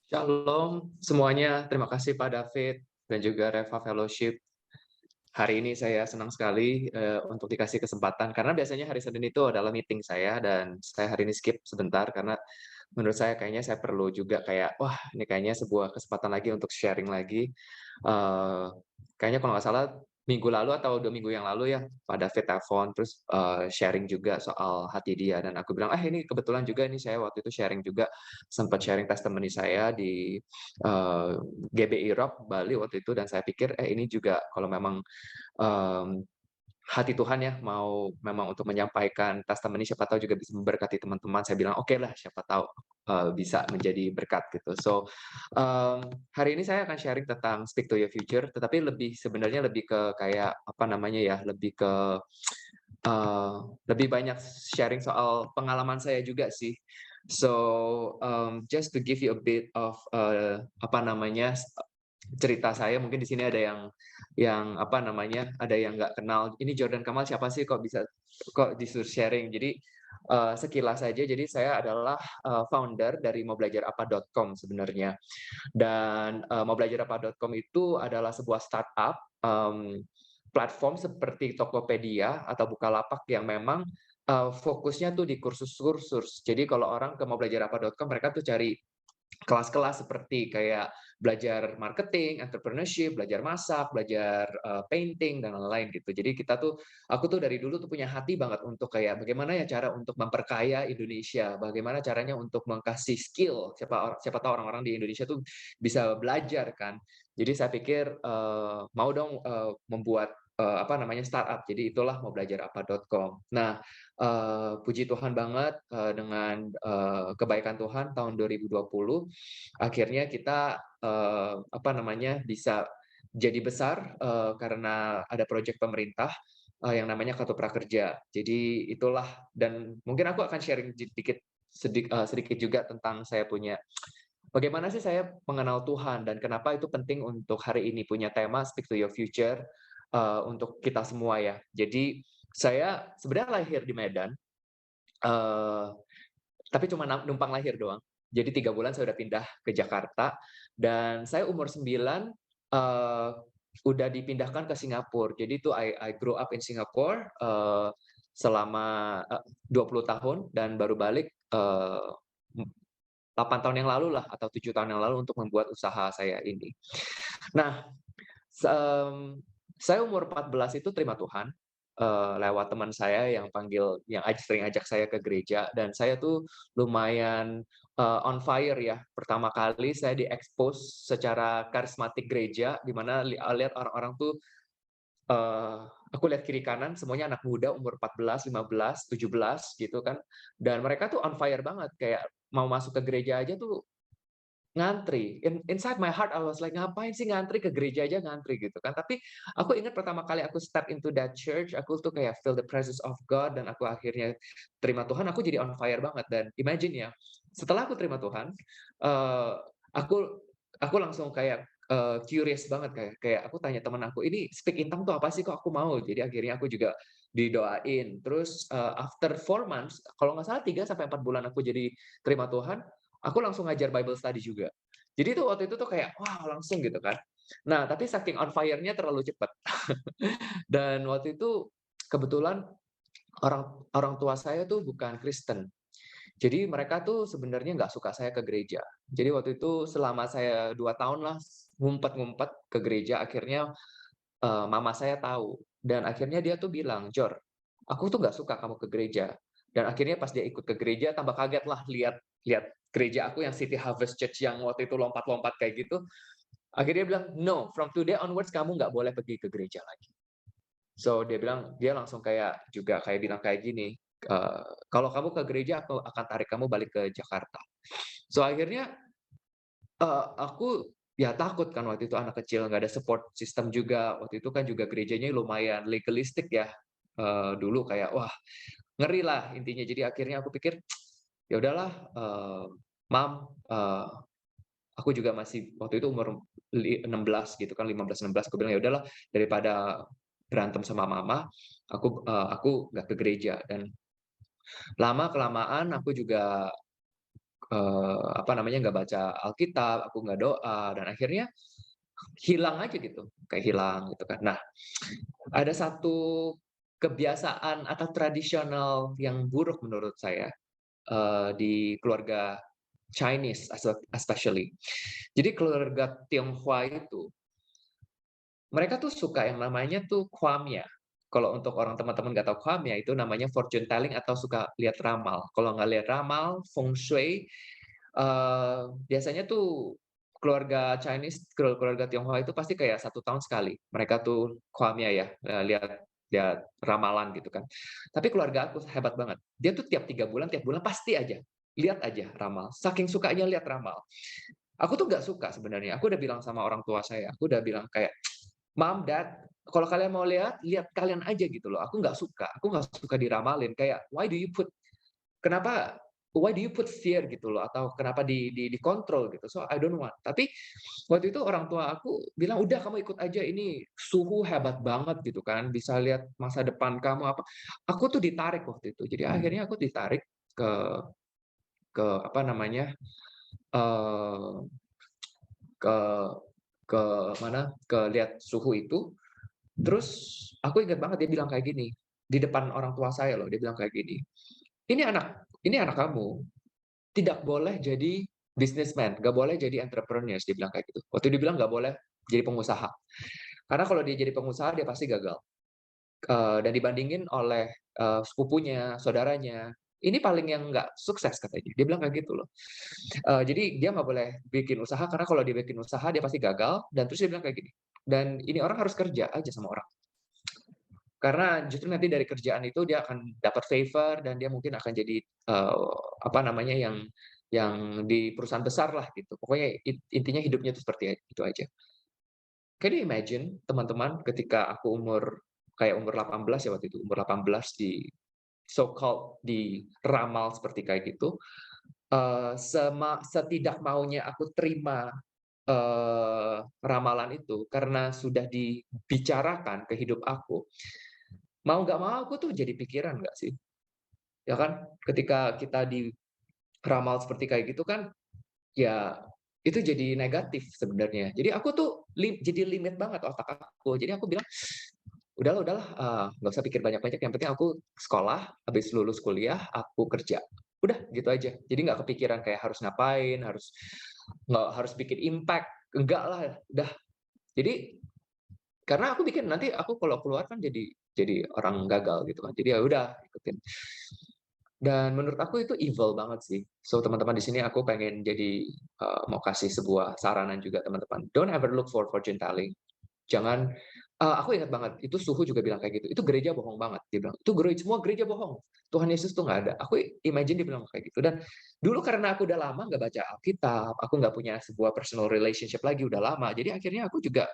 Shalom semuanya, terima kasih Pak David dan juga Reva Fellowship. Hari ini saya senang sekali, untuk dikasih kesempatan karena biasanya hari Senin itu adalah meeting saya dan saya hari ini skip sebentar karena menurut saya kayaknya saya perlu juga kayak, wah ini kayaknya sebuah kesempatan lagi untuk sharing lagi. Eee, Kayaknya kalau nggak salah minggu lalu atau 2 minggu yang lalu ya, Pak David telepon terus, sharing juga soal hati dia dan aku bilang, ini kebetulan juga nih saya waktu itu sharing juga, sempat sharing testimoni saya di, eee, GBI Rock Bali waktu itu dan saya pikir, ini juga kalau memang, mmm, hati Tuhan ya, mau memang untuk menyampaikan testimoni, siapa tahu juga bisa memberkati teman-teman. Saya bilang, "Oke lah, siapa tahu, bisa menjadi berkat," gitu. So, hari ini saya akan sharing tentang Speak to Your Future, tetapi sebenarnya lebih ke kayak, apa namanya ya, eee, lebih banyak sharing soal pengalaman saya juga sih. So, just to give you a bit of, apa namanya, cerita saya mungkin di sini ada yang apa namanya, ada yang nggak kenal, "Ini Jordan Kamal siapa sih kok disuruh sharing?" Jadi, sekilas saja, jadi saya adalah, founder dari maubelajarapa.com sebenarnya. Dan, maubelajarapa.com itu adalah sebuah startup, platform seperti Tokopedia atau Bukalapak yang memang, fokusnya tuh di kursus-kursus. Jadi kalau orang ke maubelajarapa.com mereka tuh cari kelas-kelas seperti kayak belajar marketing, entrepreneurship, belajar masak, belajar, painting dan lain-lain gitu. Jadi aku tuh dari dulu tuh punya hati banget untuk kayak bagaimana ya cara untuk memperkaya Indonesia, bagaimana caranya untuk mengkasih skill, siapa tahu orang-orang di Indonesia tuh bisa belajar kan. Jadi saya pikir, mau dong, membuat, apa namanya, startup. Jadi itulah maubelajarapa.com. Nah, puji Tuhan banget, dengan, kebaikan Tuhan tahun 2020 akhirnya kita, apa namanya, bisa jadi besar, karena ada proyek pemerintah, yang namanya Kartu Prakerja. Jadi itulah dan mungkin aku akan sharing sedikit juga tentang saya punya bagaimana sih saya mengenal Tuhan dan kenapa itu penting untuk hari ini punya tema Speak to Your Future, untuk kita semua ya. Jadi saya sebenarnya lahir di Medan, eee, tapi cuma numpang lahir doang. Jadi 3 bulan saya udah pindah ke Jakarta dan saya umur 9, eee, udah dipindahkan ke Singapura. Jadi itu I grow up in Singapore, selama, 20 tahun dan baru balik, 8 tahun yang lalu lah atau 7 tahun yang lalu untuk membuat usaha saya ini. Nah, saya umur 14 itu terima Tuhan, lewat teman saya yang sering ajak saya ke gereja dan saya tuh lumayan, on fire ya. Pertama kali saya di-expose secara karismatik gereja, di mana lihat orang-orang tuh, eee, aku lihat kiri kanan semuanya anak muda umur 14, 15, 17 gitu kan, dan mereka tuh on fire banget, kayak mau masuk ke gereja aja tuh ngantri. Inside my heart I was like, "Ngapain sih ngantri, ke gereja aja ngantri," gitu kan. Tapi aku ingat pertama kali aku step into that church, aku tuh kayak feel the presence of God dan aku akhirnya terima Tuhan, aku jadi on fire banget dan imagine ya, setelah aku terima Tuhan, eee, aku aku langsung kayak, curious banget kayak kayak aku tanya temen aku, "Ini Speak in Tongues tuh apa sih? Kok aku mau?" Jadi akhirnya aku juga didoain. Terus, after 4 months, kalau nggak salah 3 sampai 4 bulan aku jadi terima Tuhan, aku langsung ngajar Bible study juga. Jadi tuh waktu itu tuh kayak, wah langsung gitu kan. Nah, tapi saking on fire-nya terlalu cepat. Dan waktu itu kebetulan orang orang tua saya tuh bukan Kristen. Jadi mereka tuh sebenarnya nggak suka saya ke gereja. Jadi waktu itu selama saya 2 tahun lah ngumpet-ngumpet ke gereja, akhirnya, mama saya tahu dan akhirnya dia tuh bilang, "Jor, aku tuh nggak suka kamu ke gereja." Dan akhirnya pas dia ikut ke gereja tambah kaget lah lihat lihat gereja aku yang City Harvest Church yang waktu itu lompat-lompat kayak gitu. Akhirnya dia bilang, "No, from today onwards kamu nggak boleh pergi ke gereja lagi." So dia langsung kayak bilang kayak gini, "Kalau kamu ke gereja aku akan tarik kamu balik ke Jakarta." So akhirnya, aku ya takut kan waktu itu anak kecil, nggak ada support system juga. Waktu itu kan juga gerejanya lumayan legalistik ya, dulu kayak, wah ngeri lah intinya. Jadi akhirnya aku pikir, ya udahlah, Mom, aku juga masih waktu itu umur 16 gitu kan, 15, 16, aku bilang, "Ya udahlah daripada berantem sama mama, aku nggak ke gereja." Dan lama-kelamaan aku juga, apa namanya, nggak baca Alkitab, aku nggak doa, dan akhirnya hilang aja gitu, kayak hilang gitu kan. Nah, ada satu kebiasaan atau tradisional yang buruk menurut saya, di keluarga Chinese especially. Jadi keluarga Tionghoa itu, mereka tuh suka yang namanya tuh Kwamya. Kalau untuk orang teman-teman nggak tahu Kwamya, itu namanya fortune telling atau suka lihat ramal. Kalau nggak lihat ramal, feng shui, biasanya tuh keluarga Chinese, keluarga Tionghoa itu pasti kayak 1 tahun sekali. Mereka tuh Kwamya ya, lihat lihat ramalan gitu kan. Tapi keluarga aku hebat banget. Dia tuh tiap 3 bulan pasti aja, lihat aja ramal. Saking sukanya lihat ramal. Aku tuh nggak suka sebenarnya. Aku udah bilang sama orang tua saya, aku udah bilang kayak, "Mom, Dad, kalau kalian mau lihat, lihat kalian aja gitu loh. Aku nggak suka diramalin. Kayak, kenapa why do you put fear gitu loh, atau kenapa dikontrol gitu. So I don't want." Tapi waktu itu orang tua aku bilang, "Udah kamu ikut aja, ini suhu hebat banget gitu kan, bisa lihat masa depan kamu apa." Aku tuh ditarik waktu itu. Jadi akhirnya aku ditarik ke apa namanya, eee, ke ke mana, ke lihat suhu itu. Terus aku ingat banget dia bilang kayak gini, di depan orang tua saya loh, dia bilang kayak gini, ini anak kamu tidak boleh jadi businessman, nggak boleh jadi entrepreneurs," dia bilang kayak gitu. Waktu dia bilang nggak boleh jadi pengusaha. Karena kalau dia jadi pengusaha dia pasti gagal. Dan dibandingin oleh, sepupunya, saudaranya, ini paling yang nggak sukses katanya. Dia bilang kayak gitu loh. Jadi dia nggak boleh bikin usaha karena kalau dia bikin usaha dia pasti gagal, dan terus dia bilang kayak gini, "Dan ini orang harus kerja aja sama orang. Karena justru nanti dari kerjaan itu dia akan dapat favor dan dia mungkin akan jadi, apa namanya, yang di perusahaan besar lah gitu. Pokoknya intinya hidupnya itu seperti itu aja." Can you imagine teman-teman ketika aku kayak umur 18 ya waktu itu, umur 18 so called diramal seperti kayak gitu, setidak maunya aku terima, ramalan itu karena sudah dibicarakan ke hidup aku, mau nggak mau aku tuh jadi pikiran nggak sih? Ya kan? Ketika kita diramal seperti kayak gitu kan, ya itu jadi negatif sebenarnya. Jadi aku tuh jadi limit banget otak aku. Jadi aku bilang, udahlah, nggak usah pikir banyak-banyak, yang penting aku sekolah, habis lulus kuliah, aku kerja. Udah, gitu aja. Jadi nggak kepikiran kayak harus ngapain, nggak harus bikin impact, enggak lah, udah. Jadi, karena aku bikin nanti aku kalau keluar kan jadi orang gagal gitu kan. Jadi ya udah, ikutin. Dan menurut aku itu evil banget sih. So, teman-teman di sini aku pengen jadi, mau kasih sebuah saranan juga teman-teman. Don't ever look for fortune telling. Jangan, aku ingat banget, itu suhu juga bilang kayak gitu, "Itu gereja bohong banget," dia bilang, "Itu semua gereja bohong. Tuhan Yesus tuh nggak ada." Aku imagine dia bilang kayak gitu. Dan dulu karena aku udah lama nggak baca Alkitab, aku nggak punya sebuah personal relationship lagi, udah lama. Jadi akhirnya aku juga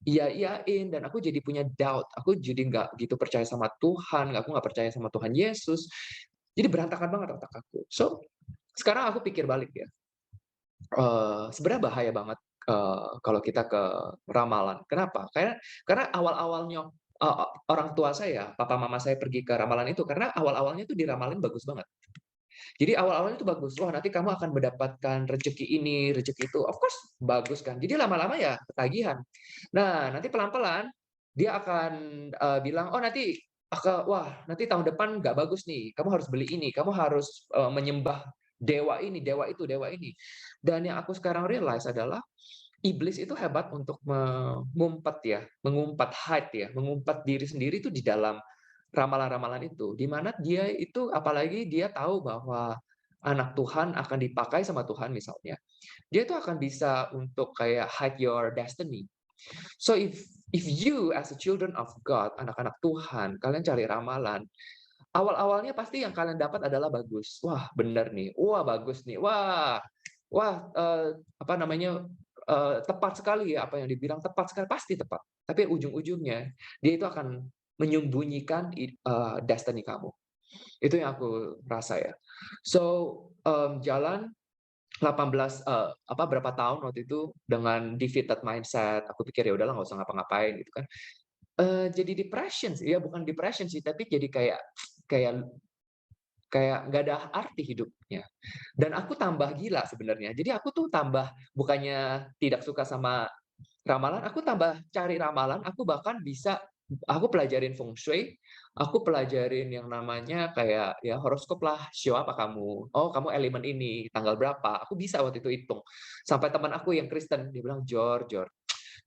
iya-iyain dan aku jadi punya doubt. Aku jadi nggak gitu percaya sama Tuhan, aku nggak percaya sama Tuhan Yesus. Jadi berantakan banget otak aku. So, sekarang aku pikir balik ya, sebenarnya bahaya banget, kalau kita ke ramalan. Kenapa? Karena awal-awalnya, orang tua saya, papa mama saya pergi ke ramalan itu karena awal-awalnya tuh diramalin bagus banget. Jadi awal-awalnya itu bagus, "Wah, nanti kamu akan mendapatkan rezeki ini, rezeki itu." Of course bagus kan. Jadi lama-lama ya ketagihan. Nah, nanti pelan-pelan dia akan, bilang, "Oh, wah, nanti tahun depan nggak bagus nih, kamu harus beli ini, kamu harus, menyembah dewa ini, dewa itu, dewa ini." Dan yang aku sekarang realize adalah iblis itu hebat untuk mengumpat diri sendiri itu di dalam ramalan-ramalan itu, di mana dia itu apalagi dia tahu bahwa anak Tuhan akan dipakai sama Tuhan misalnya, dia itu akan bisa untuk kayak hide your destiny. So if you as a children of God, anak-anak Tuhan, kalian cari ramalan, awal-awalnya pasti yang kalian dapat adalah bagus. Wah, benar nih. Wah, bagus nih. Wah, wah, apa namanya, tepat sekali ya apa yang dibilang, tepat sekali, pasti tepat. Tapi ujung-ujungnya dia itu akan menyembunyikan destiny kamu. Itu yang aku rasa ya. So, jalan 18, berapa tahun waktu itu dengan defeated mindset, aku pikir, "Ya udahlah nggak usah ngapa-ngapain," gitu kan. Jadi depression sih, ya bukan depression sih, tapi jadi kayak kayak kayak nggak ada arti hidupnya. Dan aku tambah gila sebenarnya. Jadi aku tuh tambah bukannya tidak suka sama ramalan, aku tambah cari ramalan, aku pelajarin feng shui, aku pelajarin yang namanya kayak ya horoskop lah, "Shio apa kamu? Oh, kamu elemen ini, tanggal berapa?" Aku bisa waktu itu hitung. Sampai teman aku yang Kristen, dia bilang, "Jor,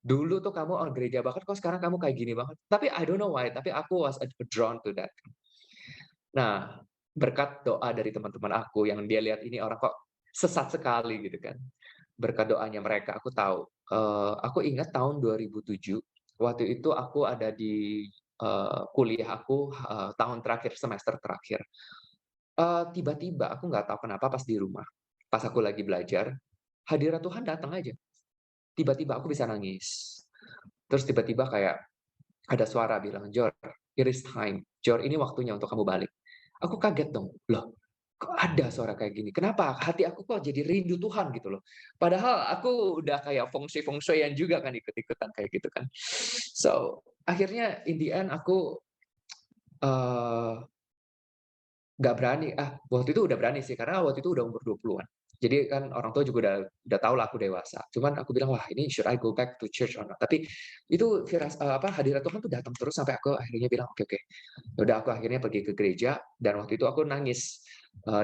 dulu tuh kamu gereja banget, kok sekarang kamu kayak gini banget?" Tapi I don't know why, tapi aku was drawn to that. Nah, berkat doa dari teman-teman aku yang dia lihat ini orang kok sesat sekali gitu kan. Berkat doanya mereka aku tahu, aku ingat tahun 2007, waktu itu aku ada di, kuliah aku, tahun terakhir, semester terakhir. Tiba-tiba aku nggak tahu kenapa pas di rumah, pas aku lagi belajar, hadirat Tuhan datang aja. Tiba-tiba aku bisa nangis. Terus tiba-tiba kayak ada suara bilang, "Jor, it is time. Jor, ini waktunya untuk kamu balik." Aku kaget dong, loh kok ada suara kayak gini? Kenapa? Hati aku kok jadi rindu Tuhan gitu loh. Padahal aku udah kayak feng shui-an juga kan ikut-ikutan kayak gitu kan. So, akhirnya in the end aku, eee, nggak berani, waktu itu udah berani sih karena waktu itu udah umur 20-an. Jadi kan orang tua juga udah tahu lah aku dewasa. Cuman aku bilang, "Wah ini should I go back to church or not?" Tapi itu hadirat Tuhan tuh datang terus sampai aku akhirnya bilang, "Oke oke." Ya udah aku akhirnya pergi ke gereja dan waktu itu aku nangis,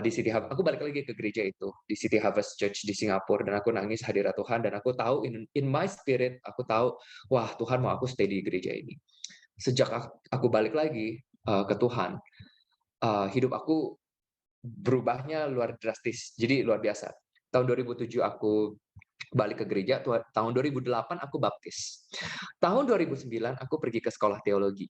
di City aku balik lagi ke gereja itu, di City Harvest Church di Singapura dan aku nangis hadirat Tuhan dan aku tahu in my spirit, aku tahu, wah Tuhan mau aku stay di gereja ini. Sejak aku balik lagi, ke Tuhan, hidup aku berubahnya luar drastis, jadi luar biasa. Tahun 2007 aku balik ke gereja, tahun 2008 aku baptis. Tahun 2009 aku pergi ke sekolah teologi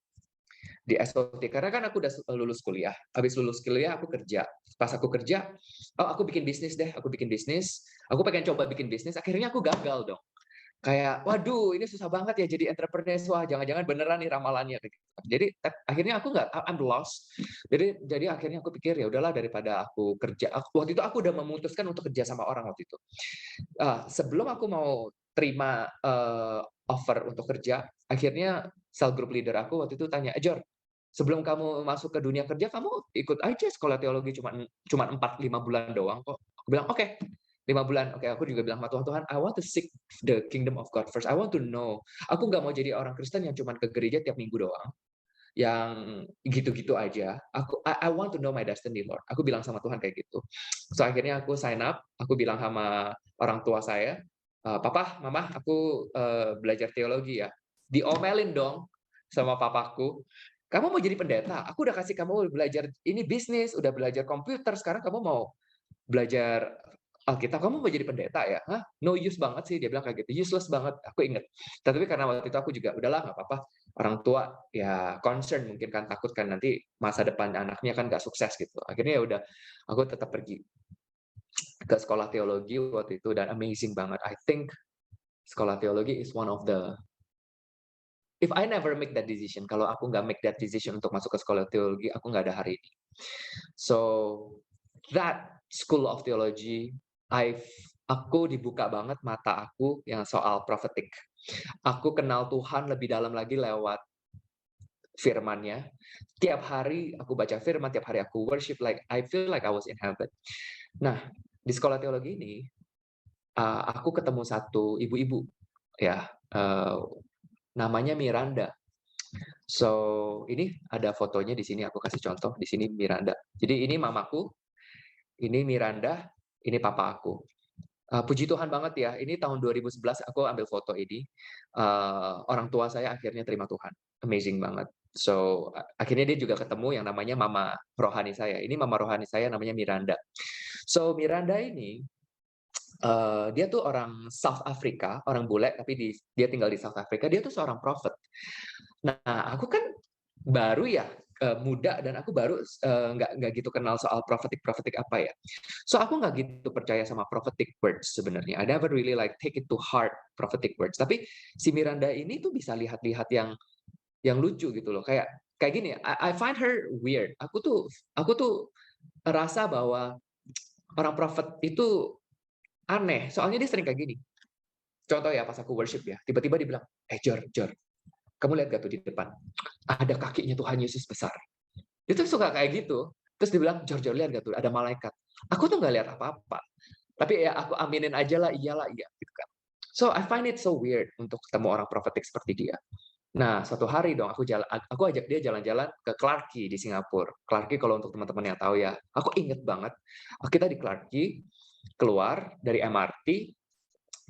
di SOT karena kan aku udah lulus kuliah. Habis lulus kuliah aku kerja. Pas aku kerja, oh aku bikin bisnis deh, aku bikin bisnis. Aku pengen coba bikin bisnis, akhirnya aku gagal dong. Kayak, waduh ini susah banget ya jadi entrepreneur, wah jangan-jangan beneran nih ramalannya kayak gitu. Jadi akhirnya aku nggak, I'm lost. Jadi akhirnya aku pikir ya udahlah daripada aku kerja. Waktu itu aku udah memutuskan untuk kerja sama orang waktu itu. Sebelum aku mau terima offer untuk kerja, akhirnya cell group leader aku waktu itu tanya, "Jor, sebelum kamu masuk ke dunia kerja, kamu ikut aja sekolah teologi cuman 4, 5 bulan doang kok." Aku bilang, "Oke, 5 bulan." Oke, aku juga bilang sama Tuhan, "Tuhan, I want to seek the kingdom of God first. I want to know." Aku nggak mau jadi orang Kristen yang cuman ke gereja tiap minggu doang, yang gitu-gitu aja. I want to know my destiny, Lord. Aku bilang sama Tuhan kayak gitu. So, akhirnya aku sign up, aku bilang sama orang tua saya, "Papa, Mama, aku, belajar teologi ya." Diomelin dong sama papaku, "Kamu mau jadi pendeta? Aku udah kasih kamu belajar ini bisnis, udah belajar komputer, sekarang kamu mau belajar Alkitab, kamu mau jadi pendeta ya? Hah? No use banget sih," dia bilang kayak gitu, useless banget, aku inget. Tapi karena waktu itu aku juga, udahlah nggak apa-apa, orang tua ya concern mungkin kan, takut kan nanti masa depan anaknya kan nggak sukses gitu. Akhirnya ya udah, aku tetap pergi ke sekolah teologi waktu itu dan amazing banget. I think sekolah teologi is one of the if I never make that decision, kalau aku nggak make that decision untuk masuk ke sekolah teologi, aku nggak ada hari ini. So, that school of theology, aku dibuka banget mata aku yang soal prophetic. Aku kenal Tuhan lebih dalam lagi lewat firman-Nya. Tiap hari aku baca firman, tiap hari aku worship, like I feel like I was in heaven. Nah, di sekolah teologi ini, aku ketemu satu ibu-ibu, ya, namanya Miranda. So, ini ada fotonya di sini, aku kasih contoh, di sini Miranda. Jadi ini mamaku, ini Miranda, ini papa aku. Puji Tuhan banget ya, ini tahun 2011 aku ambil foto ini, orang tua saya akhirnya terima Tuhan, amazing banget. So, akhirnya dia juga ketemu yang namanya mama rohani saya, ini mama rohani saya namanya Miranda. So, Miranda ini, dia tuh orang South Africa, orang bule tapi dia tinggal di South Africa, dia tuh seorang prophet. Nah, aku kan baru ya, muda dan aku baru, nggak gitu kenal soal prophetic apa ya. So, aku nggak gitu percaya sama prophetic words sebenarnya. I never really like take it to heart prophetic words. Tapi si Miranda ini tuh bisa lihat-lihat yang lucu gitu loh. Kayak kayak gini, I find her weird. Aku tuh rasa bahwa orang prophet itu aneh. Soalnya dia sering kayak gini. Contoh ya pas aku worship ya, tiba-tiba dia bilang, Jor, kamu lihat gak tuh di depan? Ada kakinya Tuhan Yesus besar." Itu suka kayak gitu. Terus dia bilang, "Jor, Jor, lihat nggak tuh ada malaikat." Aku tuh nggak lihat apa-apa, tapi ya aku aminin aja lah, iyalah, iya, gitu kan. So, I find it so weird untuk ketemu orang prophetic seperti dia. Nah, suatu hari dong aku ajak dia jalan-jalan ke Clarke Quay di Singapura. Clarke Quay kalau untuk teman-teman yang tahu ya, aku inget banget, kita di Clarke Quay, keluar dari MRT,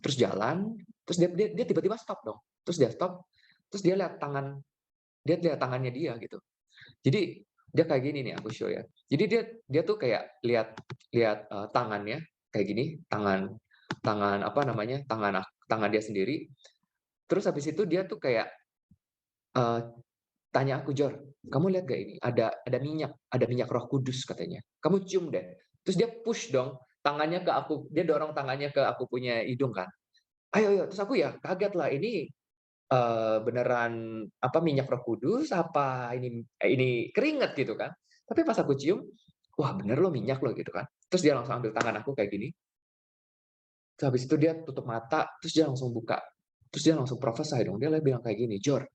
terus jalan, terus dia tiba-tiba stop dong. Terus dia stop, terus dia lihat tangannya dia gitu. Jadi dia kayak gini nih, aku show ya. Jadi dia dia tuh kayak lihat lihat, tangannya kayak gini, tangan tangan apa namanya, tangan dia sendiri, terus habis itu dia tuh kayak, eee, tanya aku, "Jor, kamu lihat gak ini? Ada minyak Roh Kudus," katanya. "Kamu cium deh." Terus dia push dong tangannya ke aku, dia dorong tangannya ke aku punya hidung kan. "Ayo ayo." Terus aku ya kaget lah, ini, beneran apa minyak Roh Kudus apa ini keringat gitu kan. Tapi pas aku cium, "Wah, bener loh minyak loh," gitu kan. Terus dia langsung ambil tangan aku kayak gini, terus habis itu dia tutup mata, terus dia langsung buka. Terus dia langsung prophesy dong, dia bilang kayak gini, "Jor,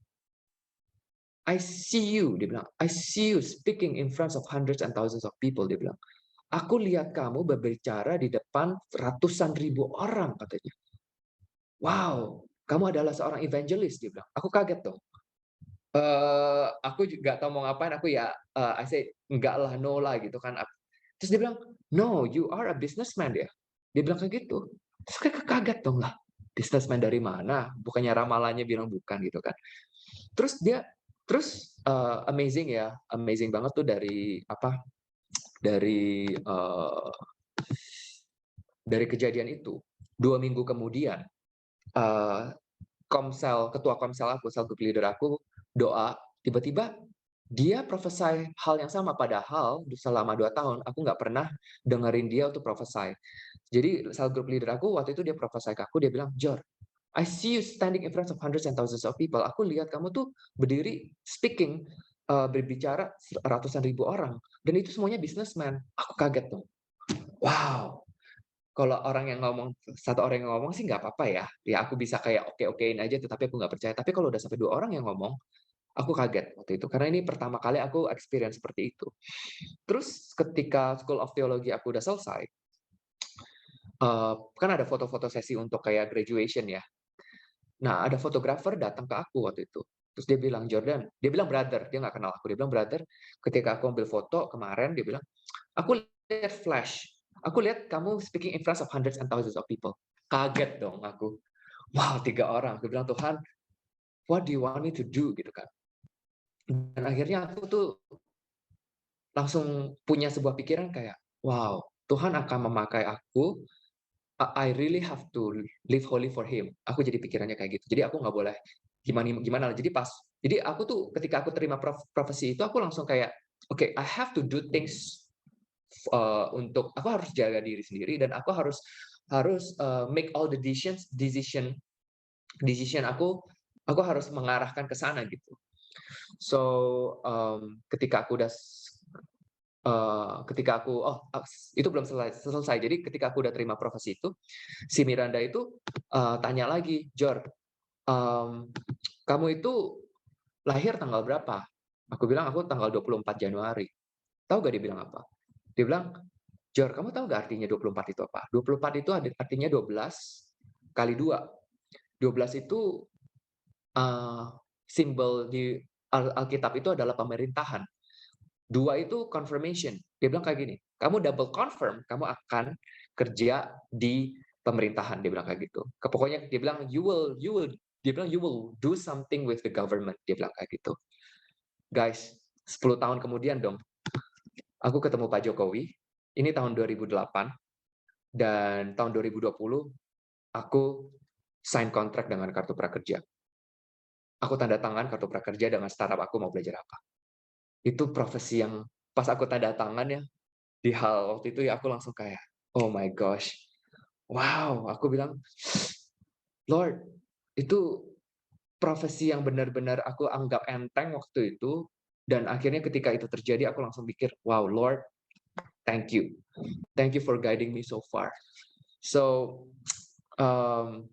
I see you," dia bilang, "I see you speaking in front of hundreds and thousands of people," dia bilang. "Aku lihat kamu berbicara di depan ratusan ribu orang," katanya. "Wow, kamu adalah seorang evangelist," dia bilang. Aku kaget dong. Aku juga nggak tahu mau ngapain, aku ya, I say, "Enggak lah, no lah," gitu kan. Terus dia bilang, "No, you are a businessman," dia bilang kayak gitu. Terus kayak kaget dong, lah, businessman dari mana? Bukannya ramalannya bilang bukan gitu kan. Terus dia amazing ya, amazing banget tuh dari, dari kejadian itu. 2 minggu kemudian, eee, ketua komsel aku, sel group leader aku doa, tiba-tiba dia prophesy hal yang sama, padahal selama 2 tahun aku nggak pernah dengerin dia untuk prophesy. Jadi sel group leader aku waktu itu dia prophesy ke aku, dia bilang, "Jor, I see you standing in front of hundreds and thousands of people. Aku lihat kamu tuh berdiri speaking, berbicara ratusan ribu orang, dan itu semuanya businessman." Aku kaget tuh. Wow, kalau satu orang yang ngomong sih nggak apa-apa ya. Ya aku bisa kayak oke-okein aja, tetapi aku nggak percaya. Tapi kalau udah sampai 2 orang yang ngomong, aku kaget waktu itu. Karena ini pertama kali aku experience seperti itu. Terus ketika School of Theology aku udah selesai, kan ada foto-foto sesi untuk kayak graduation ya. Nah, ada fotografer datang ke aku waktu itu. Terus dia bilang, "Jordan," dia bilang brother, dia nggak kenal aku. Dia bilang, "Brother, ketika aku ambil foto kemarin," dia bilang, "aku lihat flash. Aku lihat kamu speaking in front of hundreds and thousands of people." Kaget dong aku. Wow, 3 orang. Aku bilang, "Tuhan, what do you want me to do?" Gitu kan. Dan akhirnya aku tuh langsung punya sebuah pikiran kayak, "Wow, Tuhan akan memakai aku, I really have to live holy for Him." Aku jadi pikirannya kayak gitu. Jadi aku nggak boleh gimana gimana. Jadi aku tuh ketika aku terima profesi itu aku langsung kayak, "Oke, I have to do things, untuk aku harus jaga diri sendiri dan aku harus harus, make all the decision decision aku harus mengarahkan ke sana," gitu. So, ketika aku oh, itu belum selesai. Jadi ketika aku udah terima profesi itu, si Miranda itu, tanya lagi, "Jor, mmm, kamu itu lahir tanggal berapa?" Aku bilang, "Aku tanggal 24 Januari." Tahu nggak dia bilang apa? Dia bilang, "Jor, kamu tahu nggak artinya 24 itu apa? 24 itu artinya 12 kali 2. 12 itu, eee, simbol di Alkitab itu adalah pemerintahan. 2 itu confirmation." Dia bilang kayak gini, "Kamu double confirm, kamu akan kerja di pemerintahan," dia bilang kayak gitu. Pokoknya dia bilang, dia bilang, "You will do something with the government," dia bilang kayak gitu. Guys, 10 tahun kemudian dong, aku ketemu Pak Jokowi, ini tahun 2008, dan tahun 2020 aku sign kontrak dengan Kartu Prakerja. Aku tanda tangan kartu prakerja dengan startup aku mau belajar apa. Itu profesi yang pas aku tanda tangan ya, di hal waktu itu ya aku langsung kayak, "Oh my gosh, wow," aku bilang, "Lord, itu profesi yang benar-benar aku anggap enteng waktu itu, dan akhirnya ketika itu terjadi aku langsung mikir, wow Lord, thank you. Thank you for guiding me so far." So, um,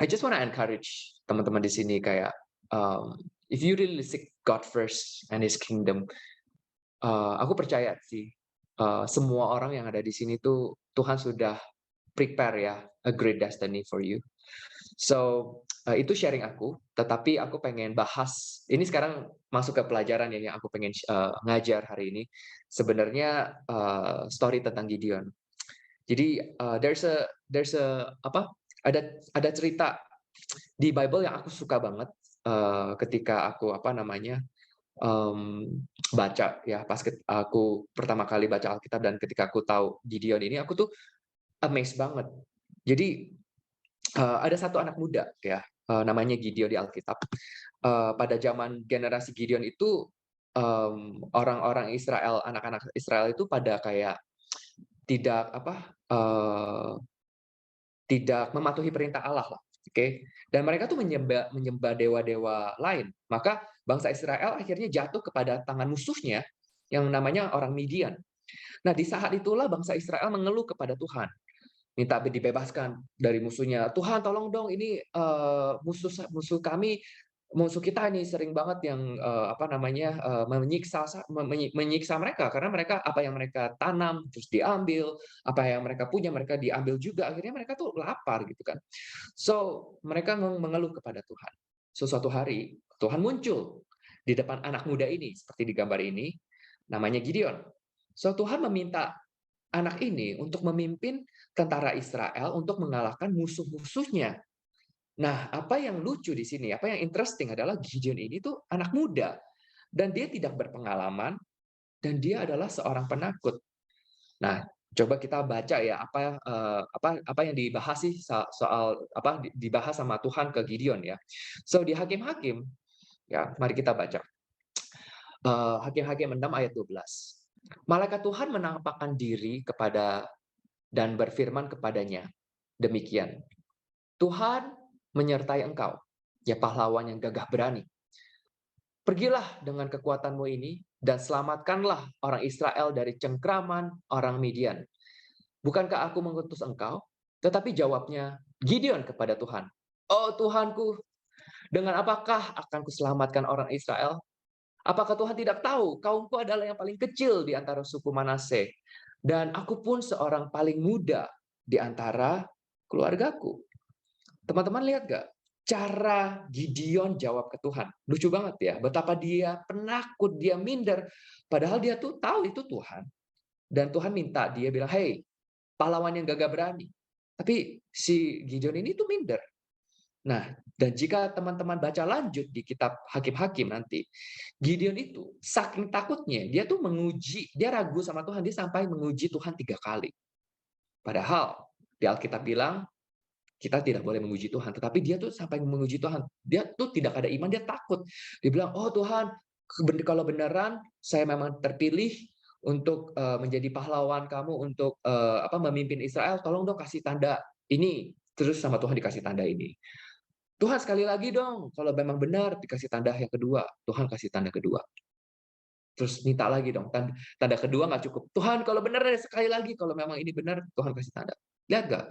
I just wanna encourage teman-teman di sini kayak, if you really seek God first and His kingdom, aku percaya sih semua orang yang ada di sini tuh Tuhan sudah prepare ya, a great destiny for you. So, itu sharing aku, tetapi aku pengen bahas ini sekarang masuk ke pelajaran ya yang aku pengen ngajar hari ini. Sebenarnya, story tentang Gideon. Jadi, there's a apa, ada cerita di Bible yang aku suka banget, ketika aku, apa namanya, baca ya, pas aku pertama kali baca Alkitab dan ketika aku tahu Gideon ini, aku tuh amazed banget. Jadi, ada satu anak muda ya, namanya Gideon di Alkitab. Pada zaman generasi Gideon itu, orang-orang Israel, anak-anak Israel itu pada kayak tidak apa, tidak mematuhi perintah Allah lah, oke. Dan mereka tuh menyembah menyembah dewa-dewa lain. Maka bangsa Israel akhirnya jatuh kepada tangan musuhnya yang namanya orang Midian. Nah, di saat itulah bangsa Israel mengeluh kepada Tuhan. Minta dibebaskan dari musuhnya. "Tuhan tolong dong ini, musuh musuh kami, musuh kita ini sering banget yang, apa namanya, menyiksa menyiksa mereka karena mereka apa yang mereka tanam terus diambil, apa yang mereka punya mereka diambil juga, akhirnya mereka tuh lapar," gitu kan. So, mereka mengeluh kepada Tuhan. Suatu hari Tuhan muncul di depan anak muda ini, seperti di gambar ini, namanya Gideon. So, Tuhan meminta anak ini untuk memimpin tentara Israel untuk mengalahkan musuh-musuhnya. Nah, apa yang lucu di sini, apa yang interesting adalah Gideon ini tuh anak muda dan dia tidak berpengalaman dan dia adalah seorang penakut. Nah, coba kita baca ya apa yang dibahas sih soal apa dibahas sama Tuhan ke Gideon ya. So di Hakim-Hakim ya, mari kita baca. Hakim-Hakim 6 ayat 12. Malaikat Tuhan menampakkan diri kepada dan berfirman kepadanya, demikian, Tuhan menyertai engkau, ya pahlawan yang gagah berani. Pergilah dengan kekuatanmu ini dan selamatkanlah orang Israel dari cengkraman orang Midian. Bukankah aku mengutus engkau? Tetapi jawabnya Gideon kepada Tuhan, "Oh Tuhanku, dengan apakah akan kuselamatkan orang Israel? Apakah Tuhan tidak tahu kaumku adalah yang paling kecil di antara suku Manase, dan aku pun seorang paling muda di antara keluargaku." Teman-teman lihat gak? Cara Gideon jawab ke Tuhan. Lucu banget ya, betapa dia penakut, dia minder. Padahal dia tuh tahu itu Tuhan. Dan Tuhan minta dia bilang, "Hei, pahlawan yang gagah berani." Tapi si Gideon ini tuh minder. Nah, dan jika teman-teman baca lanjut di kitab Hakim-Hakim nanti, Gideon itu saking takutnya, dia tuh menguji, dia ragu sama Tuhan, dia sampai menguji Tuhan 3 kali. Padahal di Alkitab bilang, kita tidak boleh menguji Tuhan, tetapi dia tuh sampai menguji Tuhan. Dia tuh tidak ada iman, dia takut. Dia bilang, "Oh Tuhan, kalau beneran saya memang terpilih untuk menjadi pahlawan kamu untuk memimpin Israel, tolong dong kasih tanda ini." Terus sama Tuhan dikasih tanda ini. "Tuhan sekali lagi dong, kalau memang benar dikasih tanda yang kedua." Tuhan kasih tanda kedua. Terus minta lagi dong, tanda kedua nggak cukup. "Tuhan kalau benar sekali lagi, kalau memang ini benar, Tuhan kasih tanda." Lihat nggak?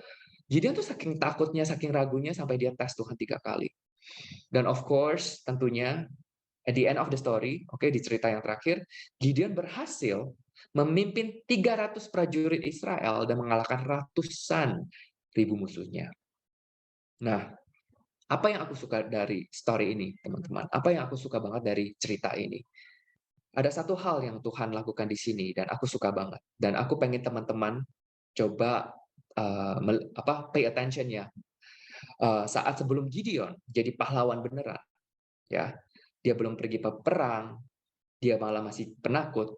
Gideon tuh saking takutnya, saking ragunya sampai dia tes Tuhan 3 kali. Dan of course, tentunya at the end of the story, oke, di cerita yang terakhir, Gideon berhasil memimpin 300 prajurit Israel dan mengalahkan ratusan ribu musuhnya. Nah, apa yang aku suka dari story ini, teman-teman? Apa yang aku suka banget dari cerita ini? Ada satu hal yang Tuhan lakukan di sini dan aku suka banget. Dan aku pengen teman-teman coba pay attention ya. Saat sebelum Gideon jadi pahlawan beneran, ya, dia belum pergi ke perang, dia malah masih penakut.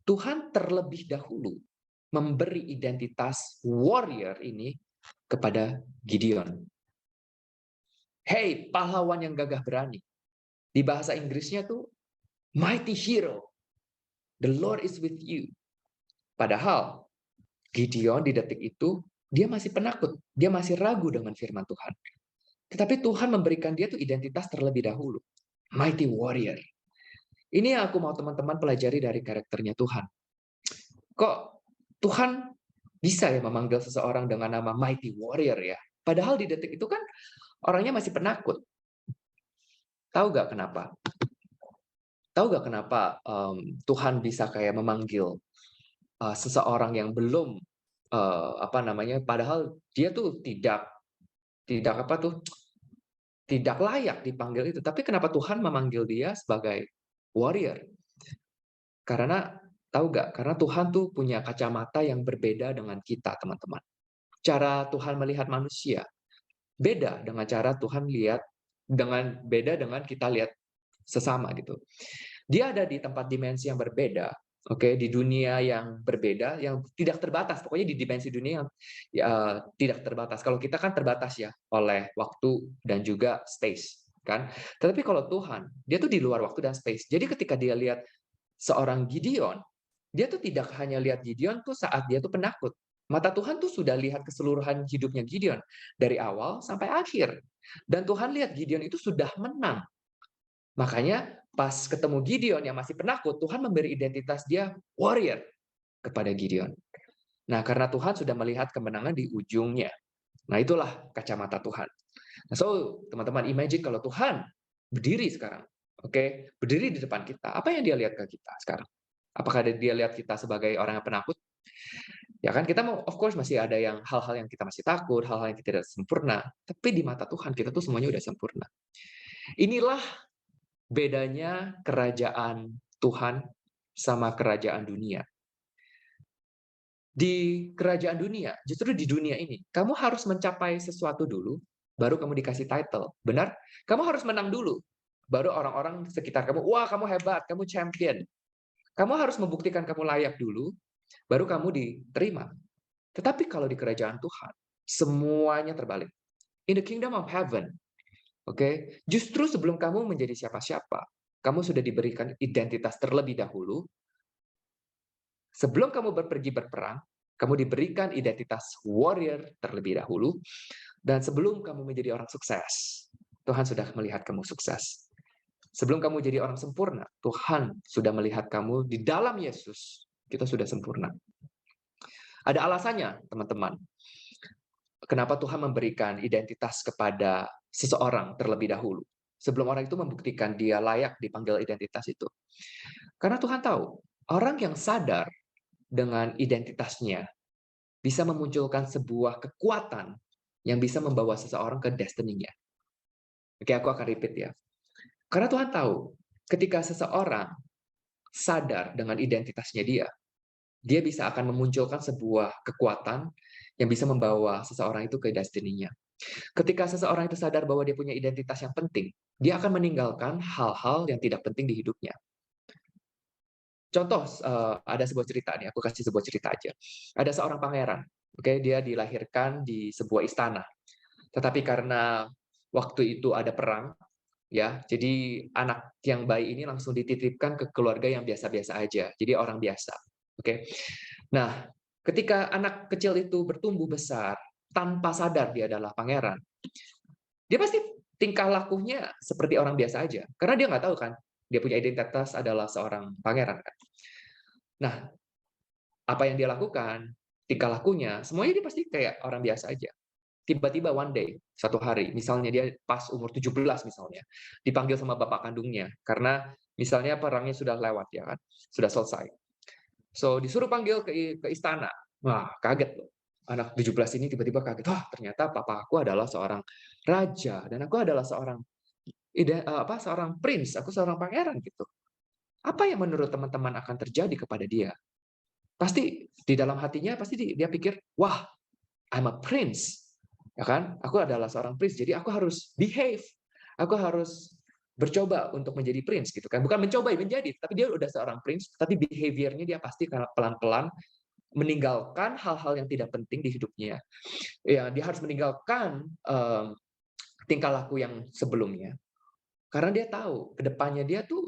Tuhan terlebih dahulu memberi identitas warrior ini kepada Gideon. Hey, pahlawan yang gagah berani. Di bahasa Inggrisnya tuh mighty hero. The Lord is with you. Padahal Gideon di detik itu dia masih penakut, dia masih ragu dengan firman Tuhan. Tetapi Tuhan memberikan dia tuh identitas terlebih dahulu. Mighty warrior. Ini yang aku mau teman-teman pelajari dari karakternya Tuhan. Kok Tuhan bisa ya memanggil seseorang dengan nama mighty warrior ya? Padahal di detik itu kan orangnya masih penakut. Tahu gak kenapa? Tahu gak kenapa Tuhan bisa kayak memanggil seseorang yang belum, apa namanya, padahal dia tuh tidak apa tuh, tidak layak dipanggil itu, tapi kenapa Tuhan memanggil dia sebagai warrior? Karena tahu nggak? Karena Tuhan tuh punya kacamata yang berbeda dengan kita, teman-teman. Cara Tuhan melihat manusia beda dengan cara Tuhan lihat beda dengan kita lihat sesama gitu. Dia ada di tempat dimensi yang berbeda, oke, di dunia yang berbeda, yang tidak terbatas, pokoknya di dimensi dunia yang tidak terbatas. Kalau kita kan terbatas ya oleh waktu dan juga space, kan. Tetapi kalau Tuhan, dia tuh di luar waktu dan space. Jadi ketika dia lihat seorang Gideon, dia tuh tidak hanya lihat Gideon tuh saat dia tuh penakut. Mata Tuhan tuh sudah lihat keseluruhan hidupnya Gideon dari awal sampai akhir. Dan Tuhan lihat Gideon itu sudah menang. Makanya pas ketemu Gideon yang masih penakut, Tuhan memberi identitas dia warrior kepada Gideon. Nah, karena Tuhan sudah melihat kemenangan di ujungnya. Nah, itulah kacamata Tuhan. Nah, so, teman-teman, imagine kalau Tuhan berdiri sekarang, oke, berdiri di depan kita. Apa yang dia lihat ke kita sekarang? Apakah dia lihat kita sebagai orang yang penakut? Ya kan, kita mau, of course masih ada yang hal-hal yang kita masih takut, hal-hal yang tidak sempurna. Tapi di mata Tuhan kita tuh semuanya udah sempurna. Inilah bedanya kerajaan Tuhan sama kerajaan dunia. Di kerajaan dunia, justru di dunia ini, kamu harus mencapai sesuatu dulu, baru kamu dikasih title. Benar? Kamu harus menang dulu. Baru orang-orang sekitar kamu, wah kamu hebat, kamu champion. Kamu harus membuktikan kamu layak dulu, baru kamu diterima. Tetapi kalau di kerajaan Tuhan, semuanya terbalik. In the kingdom of heaven, oke, justru sebelum kamu menjadi siapa-siapa, kamu sudah diberikan identitas terlebih dahulu. Sebelum kamu pergi berperang, kamu diberikan identitas warrior terlebih dahulu, dan sebelum kamu menjadi orang sukses, Tuhan sudah melihat kamu sukses. Sebelum kamu jadi orang sempurna, Tuhan sudah melihat kamu di dalam Yesus. Kita sudah sempurna. Ada alasannya, teman-teman. Kenapa Tuhan memberikan identitas kepada seseorang terlebih dahulu, sebelum orang itu membuktikan dia layak dipanggil identitas itu. Karena Tuhan tahu, orang yang sadar dengan identitasnya bisa memunculkan sebuah kekuatan yang bisa membawa seseorang ke destiny-nya. Oke, aku akan repeat ya. Karena Tuhan tahu, ketika seseorang sadar dengan identitasnya dia bisa akan memunculkan sebuah kekuatan yang bisa membawa seseorang itu ke destiny-nya. Ketika seseorang itu sadar bahwa dia punya identitas yang penting, dia akan meninggalkan hal-hal yang tidak penting di hidupnya. Contoh, ada sebuah cerita nih, aku kasih sebuah cerita aja. Ada seorang pangeran, oke, dia dilahirkan di sebuah istana. Tetapi karena waktu itu ada perang, ya, jadi anak yang bayi ini langsung dititipkan ke keluarga yang biasa-biasa aja, jadi orang biasa, oke. Nah, ketika anak kecil itu bertumbuh besar, tanpa sadar dia adalah pangeran, dia pasti tingkah lakunya seperti orang biasa aja, karena dia nggak tahu kan, dia punya identitas adalah seorang pangeran kan. Nah, apa yang dia lakukan, tingkah lakunya, semuanya dia pasti kayak orang biasa aja. Tiba-tiba one day, satu hari, misalnya dia pas umur 17 misalnya, dipanggil sama bapak kandungnya, karena misalnya perangnya sudah lewat ya kan, sudah selesai. So, disuruh panggil ke istana. Wah, kaget loh. Anak 17 ini tiba-tiba kaget, wah ternyata papa aku adalah seorang raja, dan aku adalah seorang seorang prince, aku seorang pangeran gitu. Apa yang menurut teman-teman akan terjadi kepada dia? Pasti di dalam hatinya pasti dia pikir, wah, I'm a prince. Ya kan? Aku adalah seorang prince, jadi aku harus behave. Aku harus bercoba untuk menjadi prince gitu kan. Bukan mencoba menjadi, tapi dia udah seorang prince, tapi behavior-nya dia pasti pelan-pelan meninggalkan hal-hal yang tidak penting di hidupnya. Ya, dia harus meninggalkan tingkah laku yang sebelumnya. Karena dia tahu ke depannya dia tuh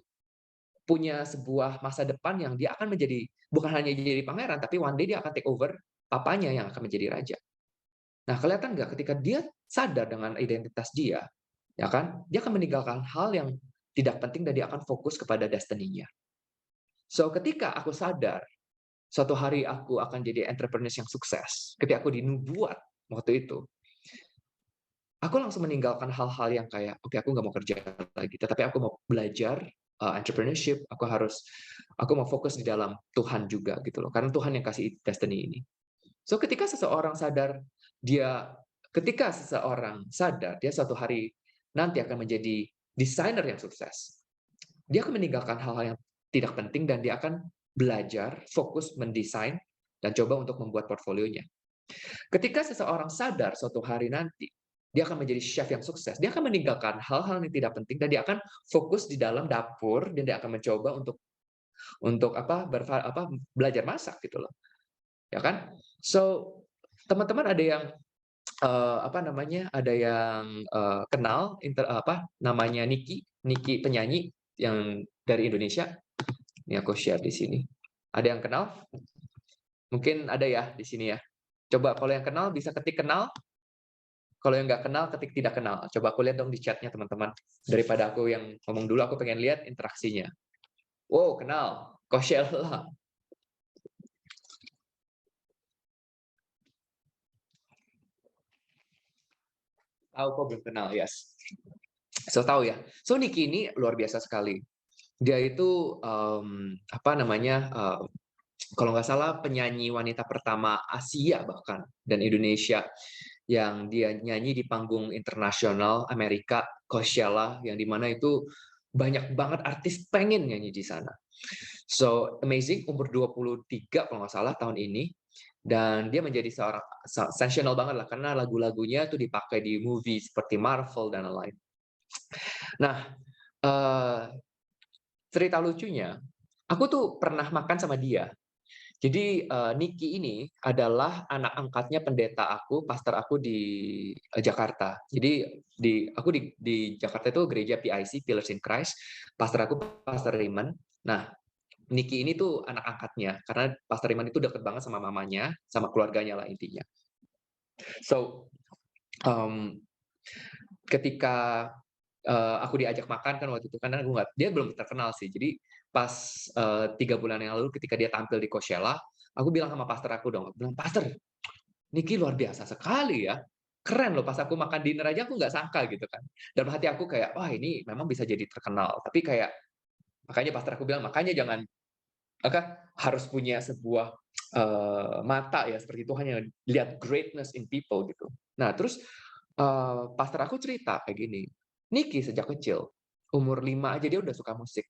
punya sebuah masa depan yang dia akan menjadi bukan hanya jadi pangeran, tapi one day dia akan take over papanya yang akan menjadi raja. Nah, kelihatan nggak ketika dia sadar dengan identitas dia, ya kan, dia akan meninggalkan hal yang tidak penting dan dia akan fokus kepada destiny-nya. So, ketika aku sadar, suatu hari aku akan jadi entrepreneur yang sukses, ketika aku dinubuat waktu itu, aku langsung meninggalkan hal-hal yang kayak, oke, aku nggak mau kerja lagi, tetapi aku mau belajar, entrepreneurship, aku mau fokus di dalam Tuhan juga gitu loh, karena Tuhan yang kasih destiny ini. So ketika seseorang sadar dia suatu hari nanti akan menjadi desainer yang sukses, dia akan meninggalkan hal-hal yang tidak penting dan dia akan belajar, fokus mendesain dan coba untuk membuat portfolionya. Ketika seseorang sadar suatu hari nanti dia akan menjadi chef yang sukses, dia akan meninggalkan hal-hal yang tidak penting dan dia akan fokus di dalam dapur dan dia akan mencoba untuk belajar masak gitu loh. Ya kan? So, teman-teman ada yang kenal namanya Niki penyanyi yang dari Indonesia. Ini aku share di sini. Ada yang kenal? Mungkin ada ya di sini ya. Coba kalau yang kenal bisa ketik kenal. Kalau yang nggak kenal ketik tidak kenal. Coba aku lihat dong di chatnya teman-teman. Daripada aku yang ngomong dulu, aku pengen lihat interaksinya. Wow, kenal. Koshella. Tahu kok belum kenal, yes. So tahu ya. So Niki ini luar biasa sekali. Dia itu kalau nggak salah penyanyi wanita pertama Asia bahkan dan Indonesia yang dia nyanyi di panggung internasional Amerika, Coachella, yang dimana itu banyak banget artis pengen nyanyi di sana. So amazing, umur 23 kalau nggak salah tahun ini, dan dia menjadi seorang sensasional banget lah karena lagu-lagunya tuh dipakai di movie seperti Marvel dan lain-lain. Nah, uh, cerita lucunya, aku tuh pernah makan sama dia. Jadi Niki ini adalah anak angkatnya pendeta aku, pastor aku di Jakarta. Jadi di Jakarta itu gereja PIC, Pillars in Christ. Pastor aku Pastor Raymond. Nah, Niki ini tuh anak angkatnya karena Pastor Raymond itu deket banget sama mamanya, sama keluarganya lah intinya. So ketika aku diajak makan kan waktu itu, karena dia belum terkenal sih. Jadi pas 3 bulan yang lalu ketika dia tampil di Coachella, aku bilang sama pastor aku dong, aku bilang, "Pastor, Niki luar biasa sekali ya. Keren loh, pas aku makan dinner aja aku nggak sangka," gitu kan. Dalam hati aku kayak, "Wah, ini memang bisa jadi terkenal." Tapi kayak makanya pastor aku bilang, "Makanya jangan harus punya sebuah mata ya seperti Tuhan yang lihat greatness in people," gitu. Nah, terus pastor aku cerita kayak gini, Niki sejak kecil, umur 5 aja dia udah suka musik.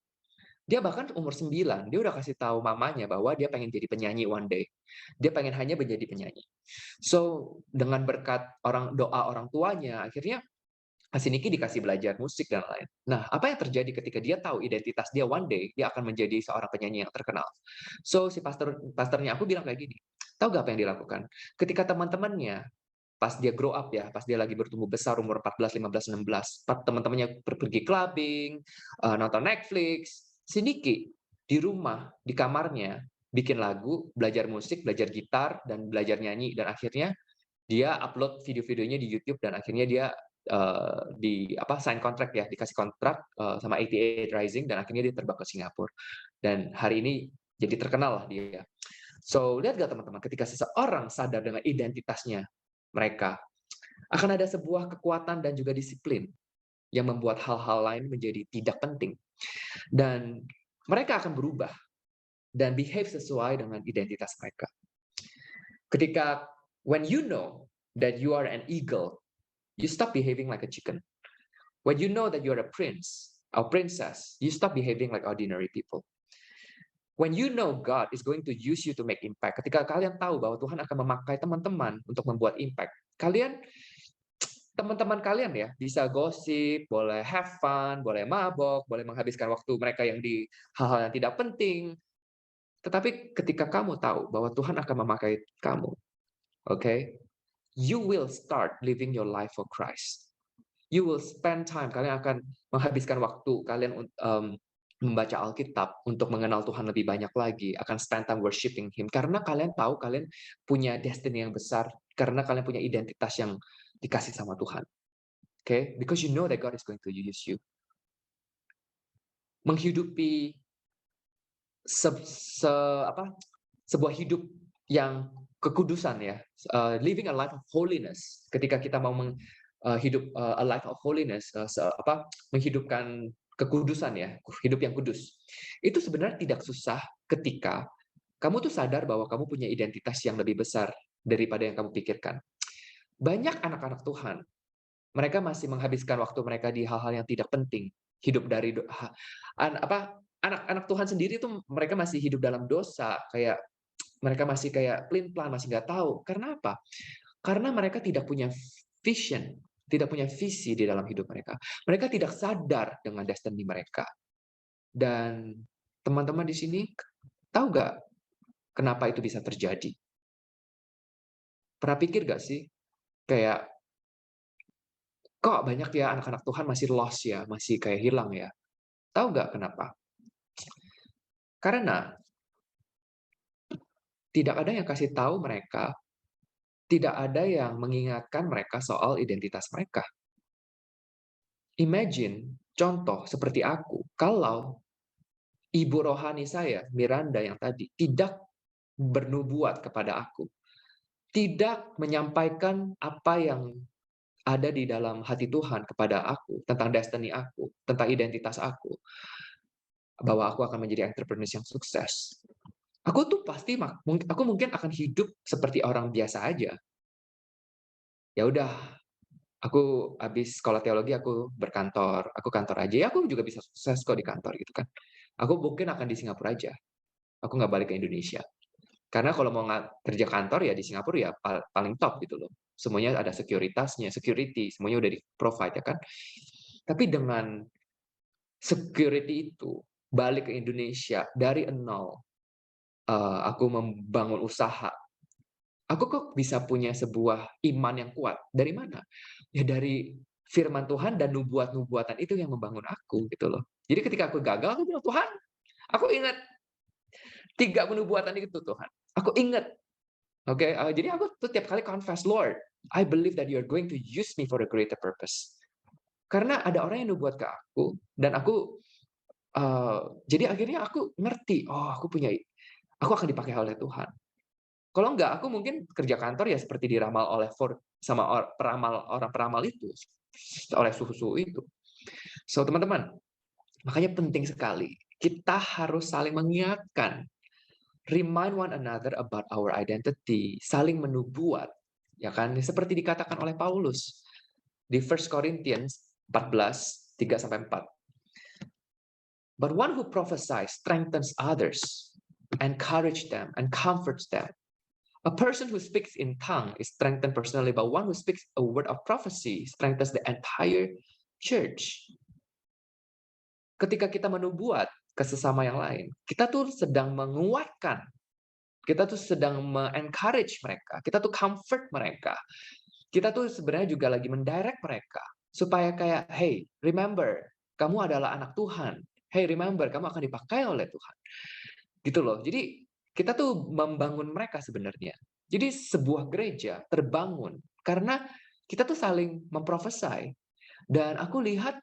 Dia bahkan umur 9, dia udah kasih tahu mamanya bahwa dia pengen jadi penyanyi one day. Dia pengen hanya menjadi penyanyi. So, dengan berkat doa orang tuanya, akhirnya si Niki dikasih belajar musik dan lain. Nah, apa yang terjadi ketika dia tahu identitas dia one day, dia akan menjadi seorang penyanyi yang terkenal. So, si pastornya aku bilang kayak gini, tahu gak apa yang dilakukan? Ketika teman-temannya pas dia grow up ya, pas dia lagi bertumbuh besar umur 14, 15, 16, teman-temannya pergi clubbing, nonton Netflix, si Niki di rumah, di kamarnya, bikin lagu, belajar musik, belajar gitar, dan belajar nyanyi, dan akhirnya dia upload video-videonya di YouTube, dan akhirnya dia sign kontrak ya, dikasih kontrak sama 88 Rising, dan akhirnya dia terbang ke Singapura. Dan hari ini jadi terkenal lah dia. So, lihat gak teman-teman, ketika seseorang sadar dengan identitasnya mereka, akan ada sebuah kekuatan dan juga disiplin yang membuat hal-hal lain menjadi tidak penting. Dan mereka akan berubah dan behave sesuai dengan identitas mereka. Ketika when you know that you are an eagle, you stop behaving like a chicken. When you know that you are a prince or princess, you stop behaving like ordinary people. When you know God is going to use you to make impact, ketika kalian tahu bahwa Tuhan akan memakai teman-teman untuk membuat impact, teman-teman kalian ya bisa gosip, boleh have fun, boleh mabok, boleh menghabiskan waktu mereka yang di hal-hal yang tidak penting. Tetapi ketika kamu tahu bahwa Tuhan akan memakai kamu, okay, you will start living your life for Christ. You will spend time, kalian akan menghabiskan waktu kalian membaca Alkitab untuk mengenal Tuhan lebih banyak lagi, akan spend time worshiping Him, karena kalian tahu kalian punya destiny yang besar, karena kalian punya identitas yang dikasih sama Tuhan. Okay? Because you know that God is going to use you. Menghidupi sebuah hidup yang kekudusan ya, living a life of holiness. Ketika kita mau hidup a life of holiness, menghidupkan kekudusan ya, hidup yang kudus. Itu sebenarnya tidak susah ketika kamu tuh sadar bahwa kamu punya identitas yang lebih besar daripada yang kamu pikirkan. Banyak anak-anak Tuhan, mereka masih menghabiskan waktu mereka di hal-hal yang tidak penting. Hidup dari anak-anak Tuhan sendiri tuh mereka masih hidup dalam dosa, kayak mereka masih kayak plan masih nggak tahu. Karena apa? Karena mereka tidak punya vision, tidak punya visi di dalam hidup mereka. Mereka tidak sadar dengan destiny mereka. Dan teman-teman di sini tahu nggak kenapa itu bisa terjadi? Pernah pikir nggak sih, kayak kok banyak ya anak-anak Tuhan masih lost ya, masih kayak hilang ya? Tahu nggak kenapa? Karena tidak ada yang kasih tahu mereka, tidak ada yang mengingatkan mereka soal identitas mereka. Imagine, contoh seperti aku, kalau ibu rohani saya, Miranda yang tadi, tidak bernubuat kepada aku, tidak menyampaikan apa yang ada di dalam hati Tuhan kepada aku, tentang destiny aku, tentang identitas aku, bahwa aku akan menjadi entrepreneur yang sukses. Aku tuh pasti aku mungkin akan hidup seperti orang biasa aja. Ya udah, aku habis sekolah teologi aku berkantor, aku kantor aja, ya aku juga bisa sukses kok di kantor gitu kan. Aku mungkin akan di Singapura aja, aku nggak balik ke Indonesia. Karena kalau mau kerja kantor ya di Singapura ya paling top gitu loh. Semuanya ada sekuritasnya, security, semuanya udah di-provide ya kan. Tapi dengan security itu, balik ke Indonesia dari nol, aku membangun usaha. Aku kok bisa punya sebuah iman yang kuat. Dari mana? Ya dari firman Tuhan dan nubuat-nubuatan itu yang membangun aku gitu loh. Jadi ketika aku gagal, aku bilang, "Tuhan, aku ingat 3 penubuatan itu Tuhan. Aku ingat." Oke, jadi aku tuh tiap kali confess, "Lord, I believe that you're going to use me for a greater purpose." Karena ada orang yang nubuat ke aku dan aku jadi akhirnya aku ngerti, oh aku akan dipakai oleh Tuhan. Kalau enggak, aku mungkin kerja kantor ya seperti diramal oleh sama orang peramal itu, oleh suhu-suhu itu. So, teman-teman, makanya penting sekali kita harus saling mengingatkan, remind one another about our identity, saling menubuat, ya kan? Seperti dikatakan oleh Paulus di 1 Corinthians 14, 3-4. But one who prophesies strengthens others, encourage them, and comforts them. A person who speaks in tongue is strengthened personally, but one who speaks a word of prophecy strengthens the entire church. Ketika kita menubuat ke sesama yang lain, kita tuh sedang menguatkan, kita tuh sedang encourage mereka, kita tuh comfort mereka. Kita tuh sebenarnya juga lagi mendirect mereka supaya kayak, hey, remember, kamu adalah anak Tuhan. Hey, remember, kamu akan dipakai oleh Tuhan. Gitu loh. Jadi kita tuh membangun mereka sebenarnya. Jadi sebuah gereja terbangun karena kita tuh saling memprofesai. Dan aku lihat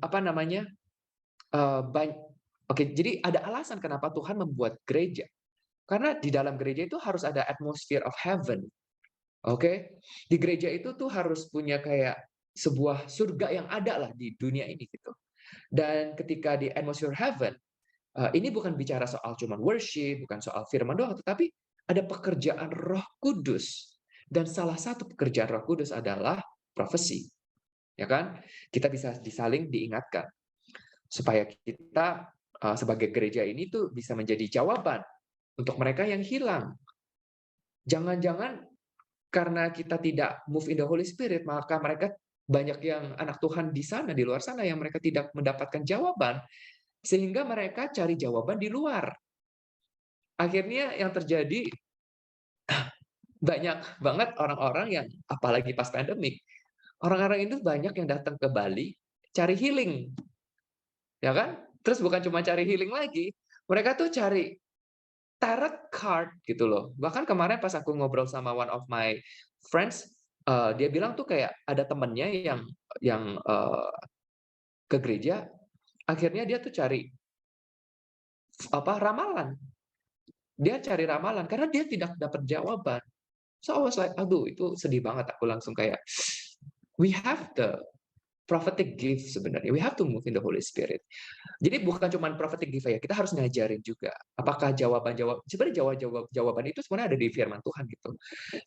apa namanya? Oke, jadi ada alasan kenapa Tuhan membuat gereja. Karena di dalam gereja itu harus ada atmosphere of heaven. Oke? Di gereja itu tuh harus punya kayak sebuah surga yang ada lah di dunia ini gitu. Dan ketika di atmosphere heaven, ini bukan bicara soal cuman worship, bukan soal firman doang, tetapi ada pekerjaan Roh Kudus. Dan salah satu pekerjaan Roh Kudus adalah profesi. Ya kan? Kita bisa disaling diingatkan supaya kita sebagai gereja ini tuh bisa menjadi jawaban untuk mereka yang hilang. Jangan-jangan karena kita tidak move in the Holy Spirit, maka mereka banyak yang anak Tuhan di sana, di luar sana yang mereka tidak mendapatkan jawaban, sehingga mereka cari jawaban di luar. Akhirnya yang terjadi banyak banget orang-orang yang apalagi pas pandemik, orang-orang itu banyak yang datang ke Bali cari healing, ya kan? Terus bukan cuma cari healing lagi, mereka tuh cari tarot card gitu loh. Bahkan kemarin pas aku ngobrol sama one of my friends, dia bilang tuh kayak ada temennya yang ke gereja, akhirnya dia tuh cari ramalan. Dia cari ramalan karena dia tidak dapat jawaban. So I was like, aduh itu sedih banget. Aku langsung kayak, we have prophetic gift sebenarnya. We have to move in the Holy Spirit. Jadi bukan cuma prophetic gift ya, kita harus ngajarin juga. Apakah sebenarnya jawaban itu sebenarnya ada di firman Tuhan gitu.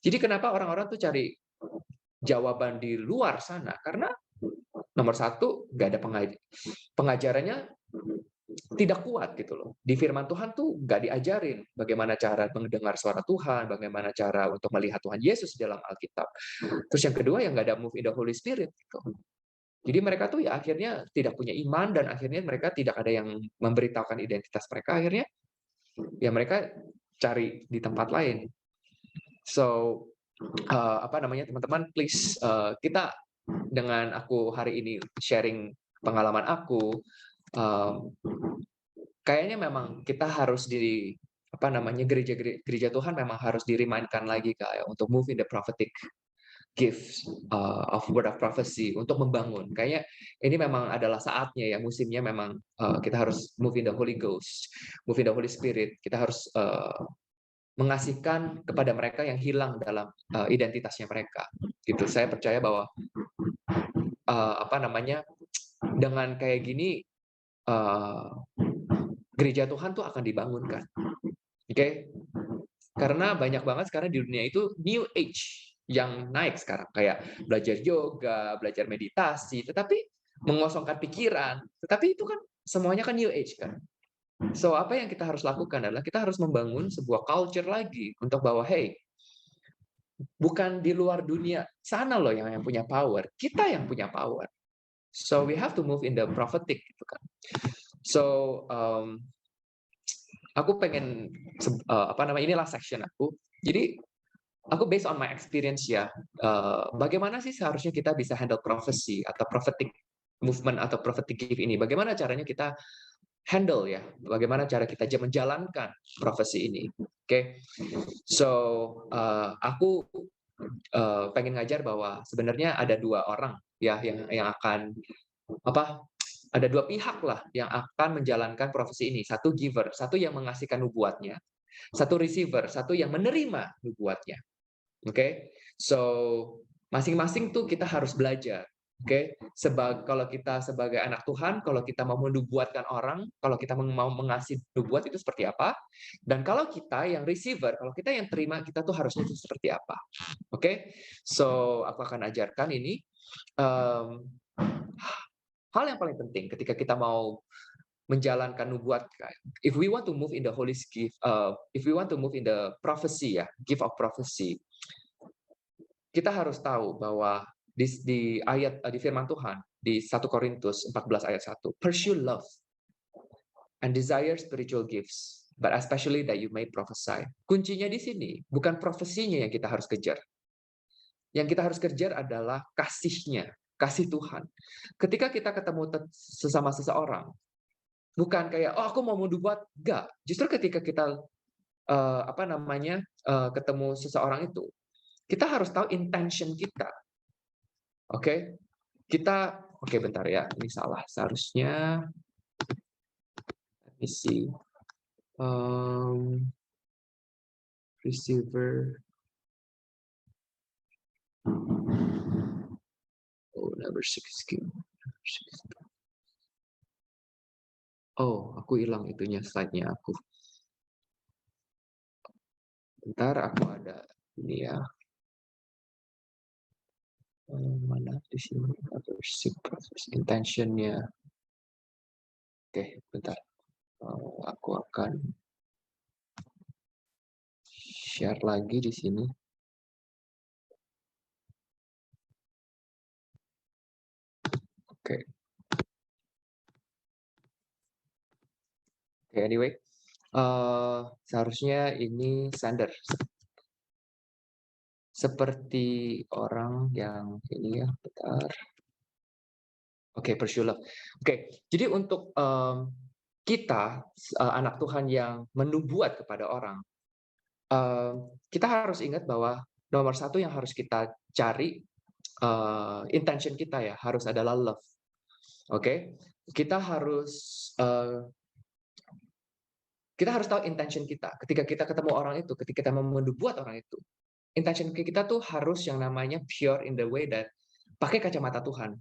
Jadi kenapa orang-orang tuh cari jawaban di luar sana? Karena nomor satu, nggak ada pengajarannya tidak kuat gitu loh. Di firman Tuhan tuh nggak diajarin bagaimana cara mendengar suara Tuhan, bagaimana cara untuk melihat Tuhan Yesus dalam Alkitab. Terus yang kedua yang nggak ada move in the Holy Spirit gitu. Jadi mereka tuh ya akhirnya tidak punya iman dan akhirnya mereka tidak ada yang memberitahukan identitas mereka. Akhirnya ya mereka cari di tempat lain. So apa namanya teman-teman, please kita dengan aku hari ini sharing pengalaman aku, kayaknya memang kita harus apa namanya gereja Tuhan memang harus dirimainkan lagi kayak untuk move in the prophetic gift of word of prophecy untuk membangun. Kayaknya ini memang adalah saatnya ya, musimnya memang kita harus move in the Holy Ghost, move in the Holy Spirit. Kita harus mengasihkan kepada mereka yang hilang dalam identitasnya mereka. Gitu. Saya percaya bahwa apa namanya dengan kayak gini gereja Tuhan tuh akan dibangunkan. Oke? Karena banyak banget sekarang di dunia itu new age yang naik sekarang, kayak belajar yoga, belajar meditasi, tetapi mengosongkan pikiran. Tetapi itu kan semuanya kan new age kan. So apa yang kita harus lakukan adalah kita harus membangun sebuah culture lagi untuk bahwa hey, bukan di luar dunia sana loh yang punya power, kita yang punya power. So we have to move in the prophetic gitu kan. So aku pengen apa namanya, inilah section aku. Jadi aku based on my experience ya, bagaimana sih seharusnya kita bisa handle prophecy atau prophetic movement atau prophetic gift ini? Bagaimana caranya kita handle ya? Bagaimana cara kita menjalankan prophecy ini? Oke, so aku pengen ngajar bahwa sebenarnya ada dua orang ya yang akan apa? Ada dua pihak lah yang akan menjalankan profesi ini. Satu giver, satu yang mengasihkan nubuatnya. Satu receiver, satu yang menerima nubuatnya. Oke, so masing-masing tuh kita harus belajar. Oke, kalau kita sebagai anak Tuhan, kalau kita mau menubuatkan orang, kalau kita mau mengasih nubuat itu seperti apa, dan kalau kita yang receiver, kalau kita yang terima, kita tuh harusnya itu seperti apa. Oke, so aku akan ajarkan ini hal yang paling penting ketika kita mau menjalankan nubuat. If we want to move in the holy gift, if we want to move in the prophecy ya, gift of prophecy, kita harus tahu bahwa di ayat di firman Tuhan di 1 Korintus 14 ayat 1, pursue love and desire spiritual gifts, but especially that you may prophesy. Kuncinya di sini bukan profesinya yang kita harus kejar. Yang kita harus kejar adalah kasihnya, kasih Tuhan. Ketika kita ketemu sesama seseorang, bukan kayak oh aku mau nubuat, enggak. Justru ketika kita apa namanya ketemu seseorang itu, kita harus tahu intention kita. Oke? Oke bentar ya, ini salah. Seharusnya let me see. Receiver. Oh, number 16. Oh, aku hilang itunya slide-nya aku. Bentar, aku ada ini ya. Mana di sini intention-nya. Oke, bentar. Aku akan share lagi di sini. Oke. Oke, anyway. Seharusnya ini sender. Seperti orang yang ini ya, bentar. Oke, pursue love. Oke, jadi untuk kita anak Tuhan yang menubuat kepada orang, kita harus ingat bahwa nomor satu yang harus kita cari intention kita ya harus adalah love. Oke, kita harus tahu intention kita. Ketika kita ketemu orang itu, ketika kita mau menubuat orang itu, intention kita tuh harus yang namanya pure in the way that pakai kacamata Tuhan.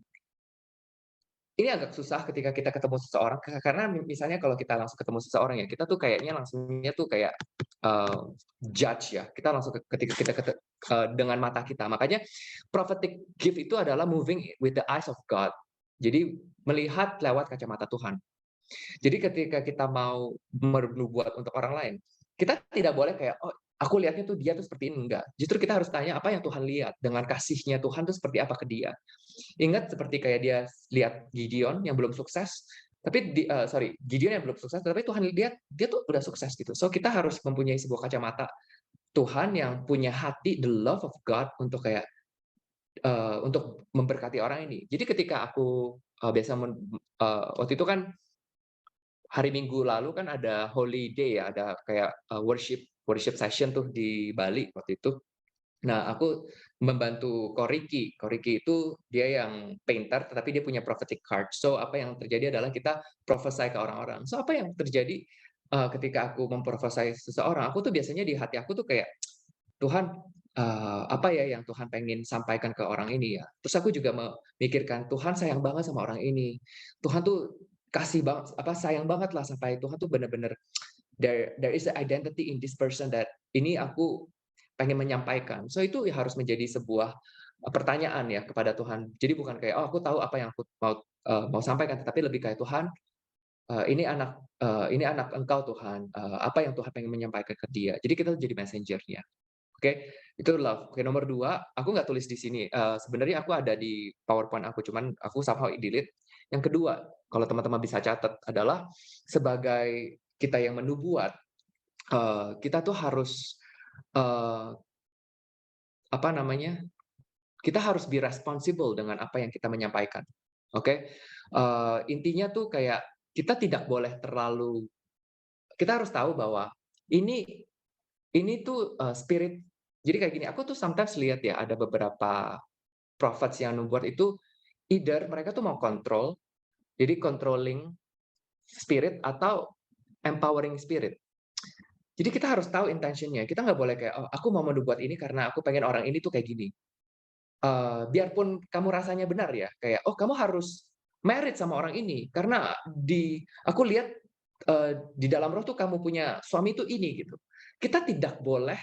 ini agak susah ketika kita ketemu seseorang, karena misalnya kalau kita langsung ketemu seseorang ya, kita tuh kayaknya langsungnya tuh kayak, eee, judge ya, kita langsung ketika kita dengan mata kita. Makanya prophetic gift itu adalah moving with the eyes of God. Jadi melihat lewat kacamata Tuhan. Jadi ketika kita mau bernubuat untuk orang lain, kita tidak boleh kayak, "Oh, aku lihatnya tuh dia tuh seperti ini," enggak. Justru kita harus tanya apa yang Tuhan lihat, dengan kasihnya Tuhan tuh seperti apa ke dia. Ingat seperti kayak dia lihat Gideon yang belum sukses, tapi Gideon yang belum sukses, tapi Tuhan lihat dia tuh udah sukses gitu. So kita harus mempunyai sebuah kacamata Tuhan yang punya hati, the love of God untuk kayak, untuk memberkati orang ini. Jadi ketika aku, biasa waktu itu kan hari Minggu lalu kan ada holiday ya, ada kayak, worship worship session tuh di Bali waktu itu. Nah, aku membantu Ko Riki. Ko Riki itu dia yang painter, tetapi dia punya prophetic card. So, apa yang terjadi adalah kita prophesy ke orang-orang. So, apa yang terjadi, ketika aku memprophesy seseorang, aku tuh biasanya di hati aku tuh kayak, "Tuhan, apa ya yang Tuhan pengen sampaikan ke orang ini ya?" Terus aku juga memikirkan, "Tuhan sayang banget sama orang ini. Tuhan tuh kasih banget apa, sayang banget lah sampai Tuhan tuh bener-bener there is a identity in this person that ini aku pengen menyampaikan." So itu ya harus menjadi sebuah, pertanyaan ya kepada Tuhan. Jadi bukan kayak, "Oh aku tahu apa yang aku mau sampaikan," tetapi lebih kayak, "Tuhan, ini anak Engkau Tuhan, apa yang Tuhan pengen menyampaikan ke dia?" Jadi kita jadi messenger-nya, oke? Itu love. Oke, nomor 2, aku nggak tulis di sini, sebenarnya aku ada di PowerPoint aku, cuman aku somehow delete. Yang kedua, kalau teman-teman bisa catat adalah sebagai kita yang menubuat, kita tuh harus, eee, apa namanya, kita harus be responsible dengan apa yang kita menyampaikan, oke? Intinya tuh kayak kita tidak boleh terlalu kita harus tahu bahwa ini tuh, spirit jadi kayak gini, aku tuh sometimes lihat ya ada beberapa prophets yang nubuat itu either mereka tuh mau kontrol, jadi controlling spirit atau empowering spirit. Jadi kita harus tahu intention-nya, kita nggak boleh kayak, "Oh, aku mau menubuat ini karena aku pengen orang ini tuh kayak gini." Biarpun kamu rasanya benar ya, kayak, "Oh, kamu harus married sama orang ini, karena aku lihat, di dalam roh tuh kamu punya suami itu ini," gitu. Kita tidak boleh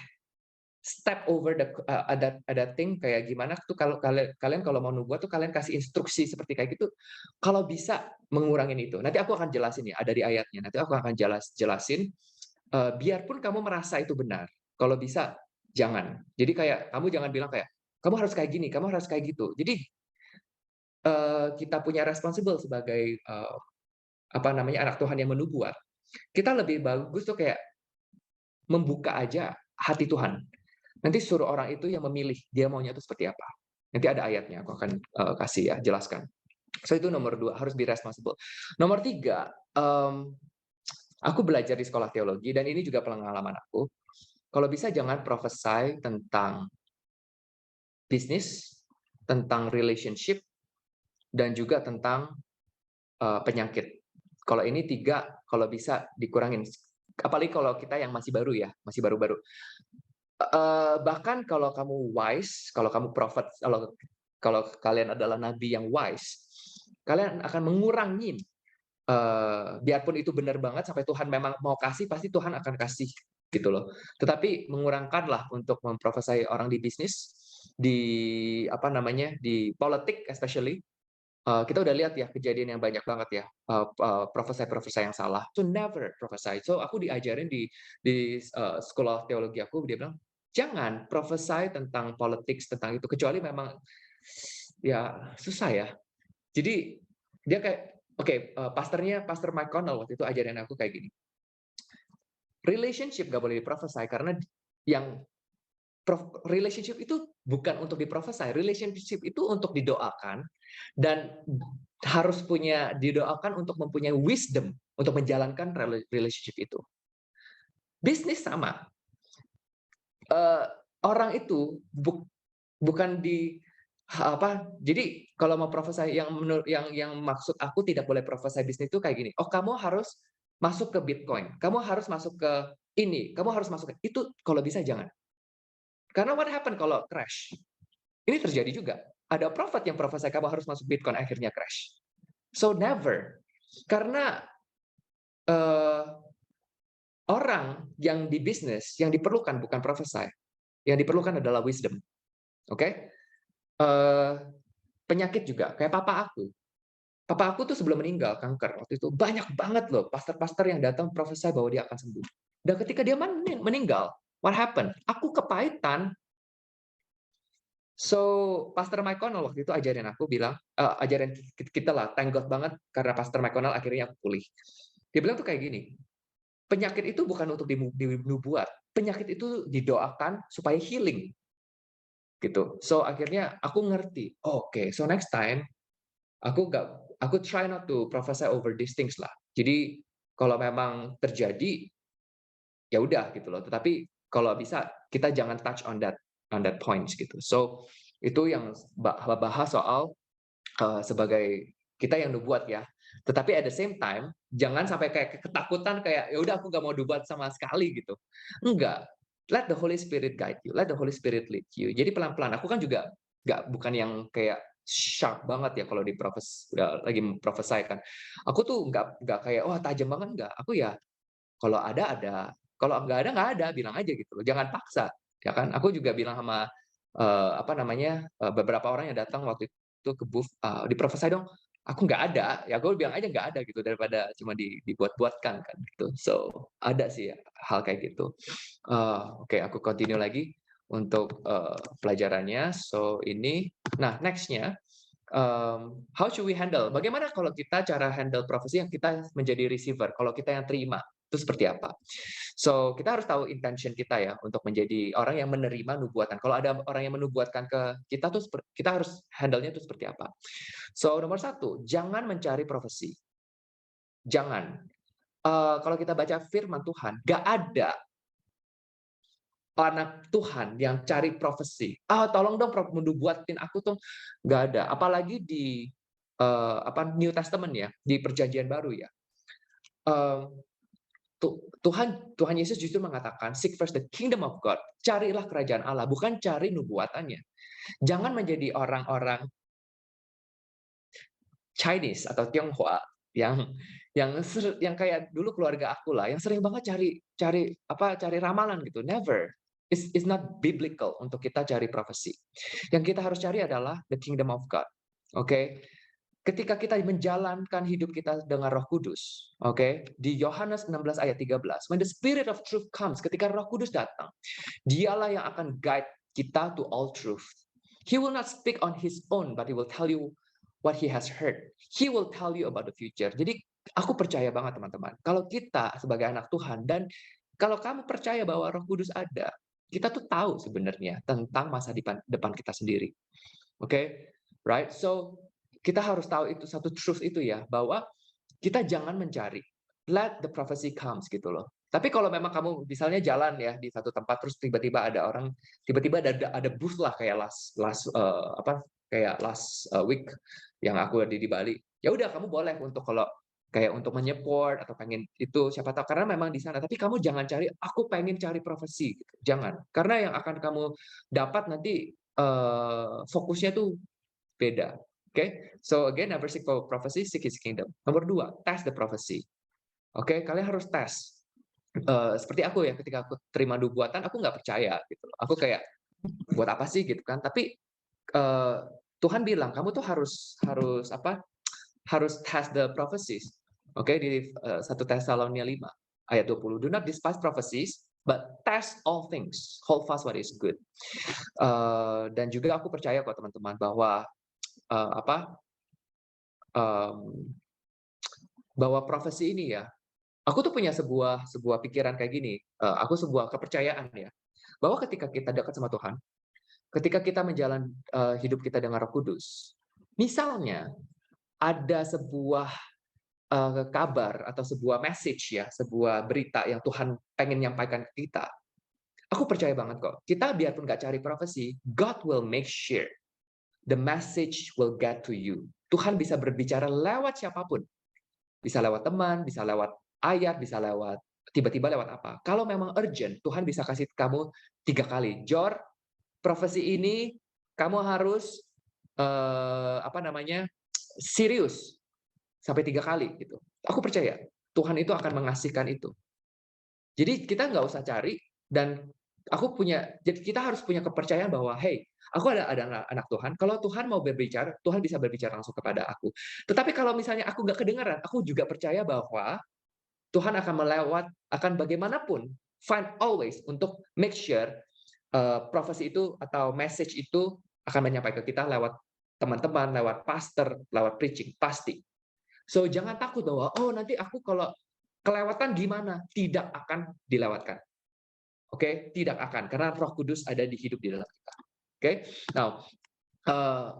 step over ada thing kayak gimana tuh kalau kalian kalian kalau mau nubuat tuh kalian kasih instruksi seperti kayak gitu, kalau bisa mengurangin itu. Nanti aku akan jelasin ya, ada di ayatnya, nanti aku akan jelasin, biarpun kamu merasa itu benar, kalau bisa jangan. Jadi kayak kamu jangan bilang kayak, "Kamu harus kayak gini, kamu harus kayak gitu." Jadi, kita punya responsible sebagai, apa namanya, anak Tuhan yang menubuat, kita lebih bagus tuh kayak membuka aja hati Tuhan. Nanti suruh orang itu yang memilih, dia maunya itu seperti apa. Nanti ada ayatnya, aku akan, kasih ya, jelaskan. So itu nomor 2 harus be responsible. Nomor 3, aku belajar di sekolah teologi dan ini juga pengalaman aku, kalau bisa jangan prophesy tentang bisnis, tentang relationship, dan juga tentang, penyakit. Kalau ini 3, kalau bisa dikurangin. Apalagi kalau kita yang masih baru ya, masih baru-baru. Bahkan kalau kamu wise, kalau kamu prophet, kalau kalau kalian adalah nabi yang wise, kalian akan mengurangi, biarpun itu benar banget sampai Tuhan memang mau kasih, pasti Tuhan akan kasih, gitu loh. Tetapi mengurangkanlah untuk memprofesai orang di bisnis, di apa namanya, di politik especially, kita udah lihat ya kejadian yang banyak banget ya, prophesy-prophesy yang salah, to never prophesy. So aku diajarin di sekolah teologi aku, dia bilang, "Jangan prophesy tentang politics, tentang itu, kecuali memang" ya susah ya. Jadi dia kayak oke, Pastor Mike Connell waktu itu ajarin aku kayak gini, "Relationship nggak boleh diprophesy karena yang relationship itu bukan untuk diprophesy, relationship itu untuk didoakan dan harus didoakan untuk mempunyai wisdom untuk menjalankan relationship itu. Bisnis sama, eee, orang itu bukan apa, jadi kalau mau prophesy yang maksud aku tidak boleh prophesy bisnis itu kayak gini, "Oh kamu harus masuk ke Bitcoin, kamu harus masuk ke ini, kamu harus masuk ke" itu kalau bisa jangan. Karena what happen kalau crash? Ini terjadi juga. Ada prophet yang prophesy kamu harus masuk Bitcoin, akhirnya crash. So never. Karena eh, orang yang di bisnis yang diperlukan bukan prophesy, yang diperlukan adalah wisdom. Oke? Eh, Penyakit juga kayak papa aku. Papa aku tuh sebelum meninggal kanker waktu itu banyak banget loh pastor-pastor yang datang prophesy bahwa dia akan sembuh. Dan ketika dia meninggal, what happened? Aku kepahitan. So, Pastor Mike Connell waktu itu ajarin aku bilang, ajarin kita lah, thank God banget karena Pastor Mike Connell akhirnya aku pulih. Dia bilang tuh kayak gini, penyakit itu bukan untuk dinubuat, penyakit itu didoakan supaya healing gitu. So akhirnya aku ngerti, oke, so next time aku try not to prophesy over these things lah. Jadi kalau memang terjadi ya udah gitu loh. Tetapi kalau bisa kita jangan touch on that points gitu. So itu yang bahas soal sebagai kita yang nubuat ya. Tetapi at the same time jangan sampai kayak ketakutan kayak ya udah aku nggak mau nubuat sama sekali gitu. Enggak. Let the Holy Spirit guide you. Let the Holy Spirit lead you. Jadi pelan-pelan. Aku kan juga bukan yang kayak sharp banget ya kalau lagi memprofesikan. Aku tuh nggak kayak wah tajam banget nggak. Aku ya kalau ada, kalau nggak ada, bilang aja gitu loh, jangan paksa, ya kan. Aku juga bilang sama, apa namanya, beberapa orang yang datang waktu itu ke booth, "Diprofesai dong." Aku nggak ada, ya gue bilang aja nggak ada gitu, daripada cuma dibuat-buatkan kan gitu. So, ada sih ya hal kayak gitu. Oke, aku continue lagi untuk, pelajarannya. So ini, nah next-nya, how should we handle? Bagaimana kalau kita cara handle profesi yang kita menjadi receiver, kalau kita yang terima, itu seperti apa? So, kita harus tahu intention kita ya untuk menjadi orang yang menerima nubuatan. Kalau ada orang yang menubuatkan ke kita tuh kita harus handle-nya itu seperti apa? So, nomor satu, jangan mencari profesi. Jangan. Kalau kita baca firman Tuhan, nggak ada anak Tuhan yang cari profesi. Tolong dong nubuatin aku tuh, nggak ada. Apalagi di New Testament ya, di Perjanjian Baru ya. Eh, Tuhan Yesus justru mengatakan, seek first the kingdom of God. Carilah kerajaan Allah, bukan cari nubuatannya. Jangan menjadi orang-orang Chinese atau Tionghoa yang yang kayak dulu keluarga aku lah, yang sering banget cari cari ramalan gitu. Never. It's not biblical untuk kita cari profesi. Yang kita harus cari adalah the kingdom of God. Oke? Ketika kita menjalankan hidup kita dengan Roh Kudus, oke? Di Yohanes 16 ayat 13, when the spirit of truth comes, ketika Roh Kudus datang, dialah yang akan guide kita to all truth. He will not speak on his own, but he will tell you what he has heard. He will tell you about the future. Jadi aku percaya banget teman-teman, kalau kita sebagai anak Tuhan dan kalau kamu percaya bahwa Roh Kudus ada, kita tuh tahu sebenarnya tentang masa depan kita sendiri. Oke? Right? So kita harus tahu itu satu truth itu ya, bahwa kita jangan mencari. Let the prophecy comes gitu loh. Tapi kalau memang kamu misalnya jalan ya di satu tempat terus tiba-tiba ada orang, tiba-tiba ada booth lah kayak last week yang aku ada di Bali. Ya udah kamu boleh untuk kalau kayak untuk menyupport atau pengen itu siapa tahu karena memang di sana. Tapi kamu jangan cari aku pengen cari profesi gitu. Jangan. Karena yang akan kamu dapat nanti fokusnya tuh beda. Oke, so again, never seek for prophecy, seek His kingdom. Nomor dua, test the prophecy. Oke, kalian harus tes. Seperti aku ya, ketika aku terima nubuatan, aku nggak percaya gitu. Aku kayak buat apa sih gitu kan? Tapi Tuhan bilang kamu tuh harus apa? Harus test the prophecies. Oke, di 1 Tesalonia 5 ayat 20. Do not despise prophecies, but test all things. Hold fast what is good. Dan juga aku percaya kok teman-teman bahwa apa bahwa profesi ini ya, aku tuh punya sebuah pikiran kayak gini, aku sebuah kepercayaan ya, bahwa ketika kita dekat sama Tuhan, ketika kita hidup kita dengan Roh Kudus, misalnya ada sebuah kabar atau sebuah message ya, sebuah berita yang Tuhan pengen nyampaikan ke kita, aku percaya banget kok, kita biarpun nggak cari profesi, God will make sure the message will get to you. Tuhan bisa berbicara lewat siapapun. Bisa lewat teman, bisa lewat ayat, bisa lewat tiba-tiba lewat apa. Kalau memang urgent, Tuhan bisa kasih kamu 3 kali. Jor, profesi ini kamu harus serius. sampai 3 kali gitu. Aku percaya Tuhan itu akan mengasihkan itu. Jadi kita nggak usah cari dan jadi kita harus punya kepercayaan bahwa, "Hey, aku ada anak Tuhan, kalau Tuhan mau berbicara, Tuhan bisa berbicara langsung kepada aku." Tetapi kalau misalnya aku nggak kedengaran, aku juga percaya bahwa Tuhan akan bagaimanapun, find always untuk make sure, prophecy itu atau message itu akan menyampaikan ke kita lewat teman-teman, lewat pastor, lewat preaching, pasti. So, jangan takut bahwa, "Oh, nanti aku kalau kelewatan gimana?" Tidak akan dilewatkan. Oke? Tidak akan, karena Roh Kudus ada di hidup di dalam kita. Oke? Now,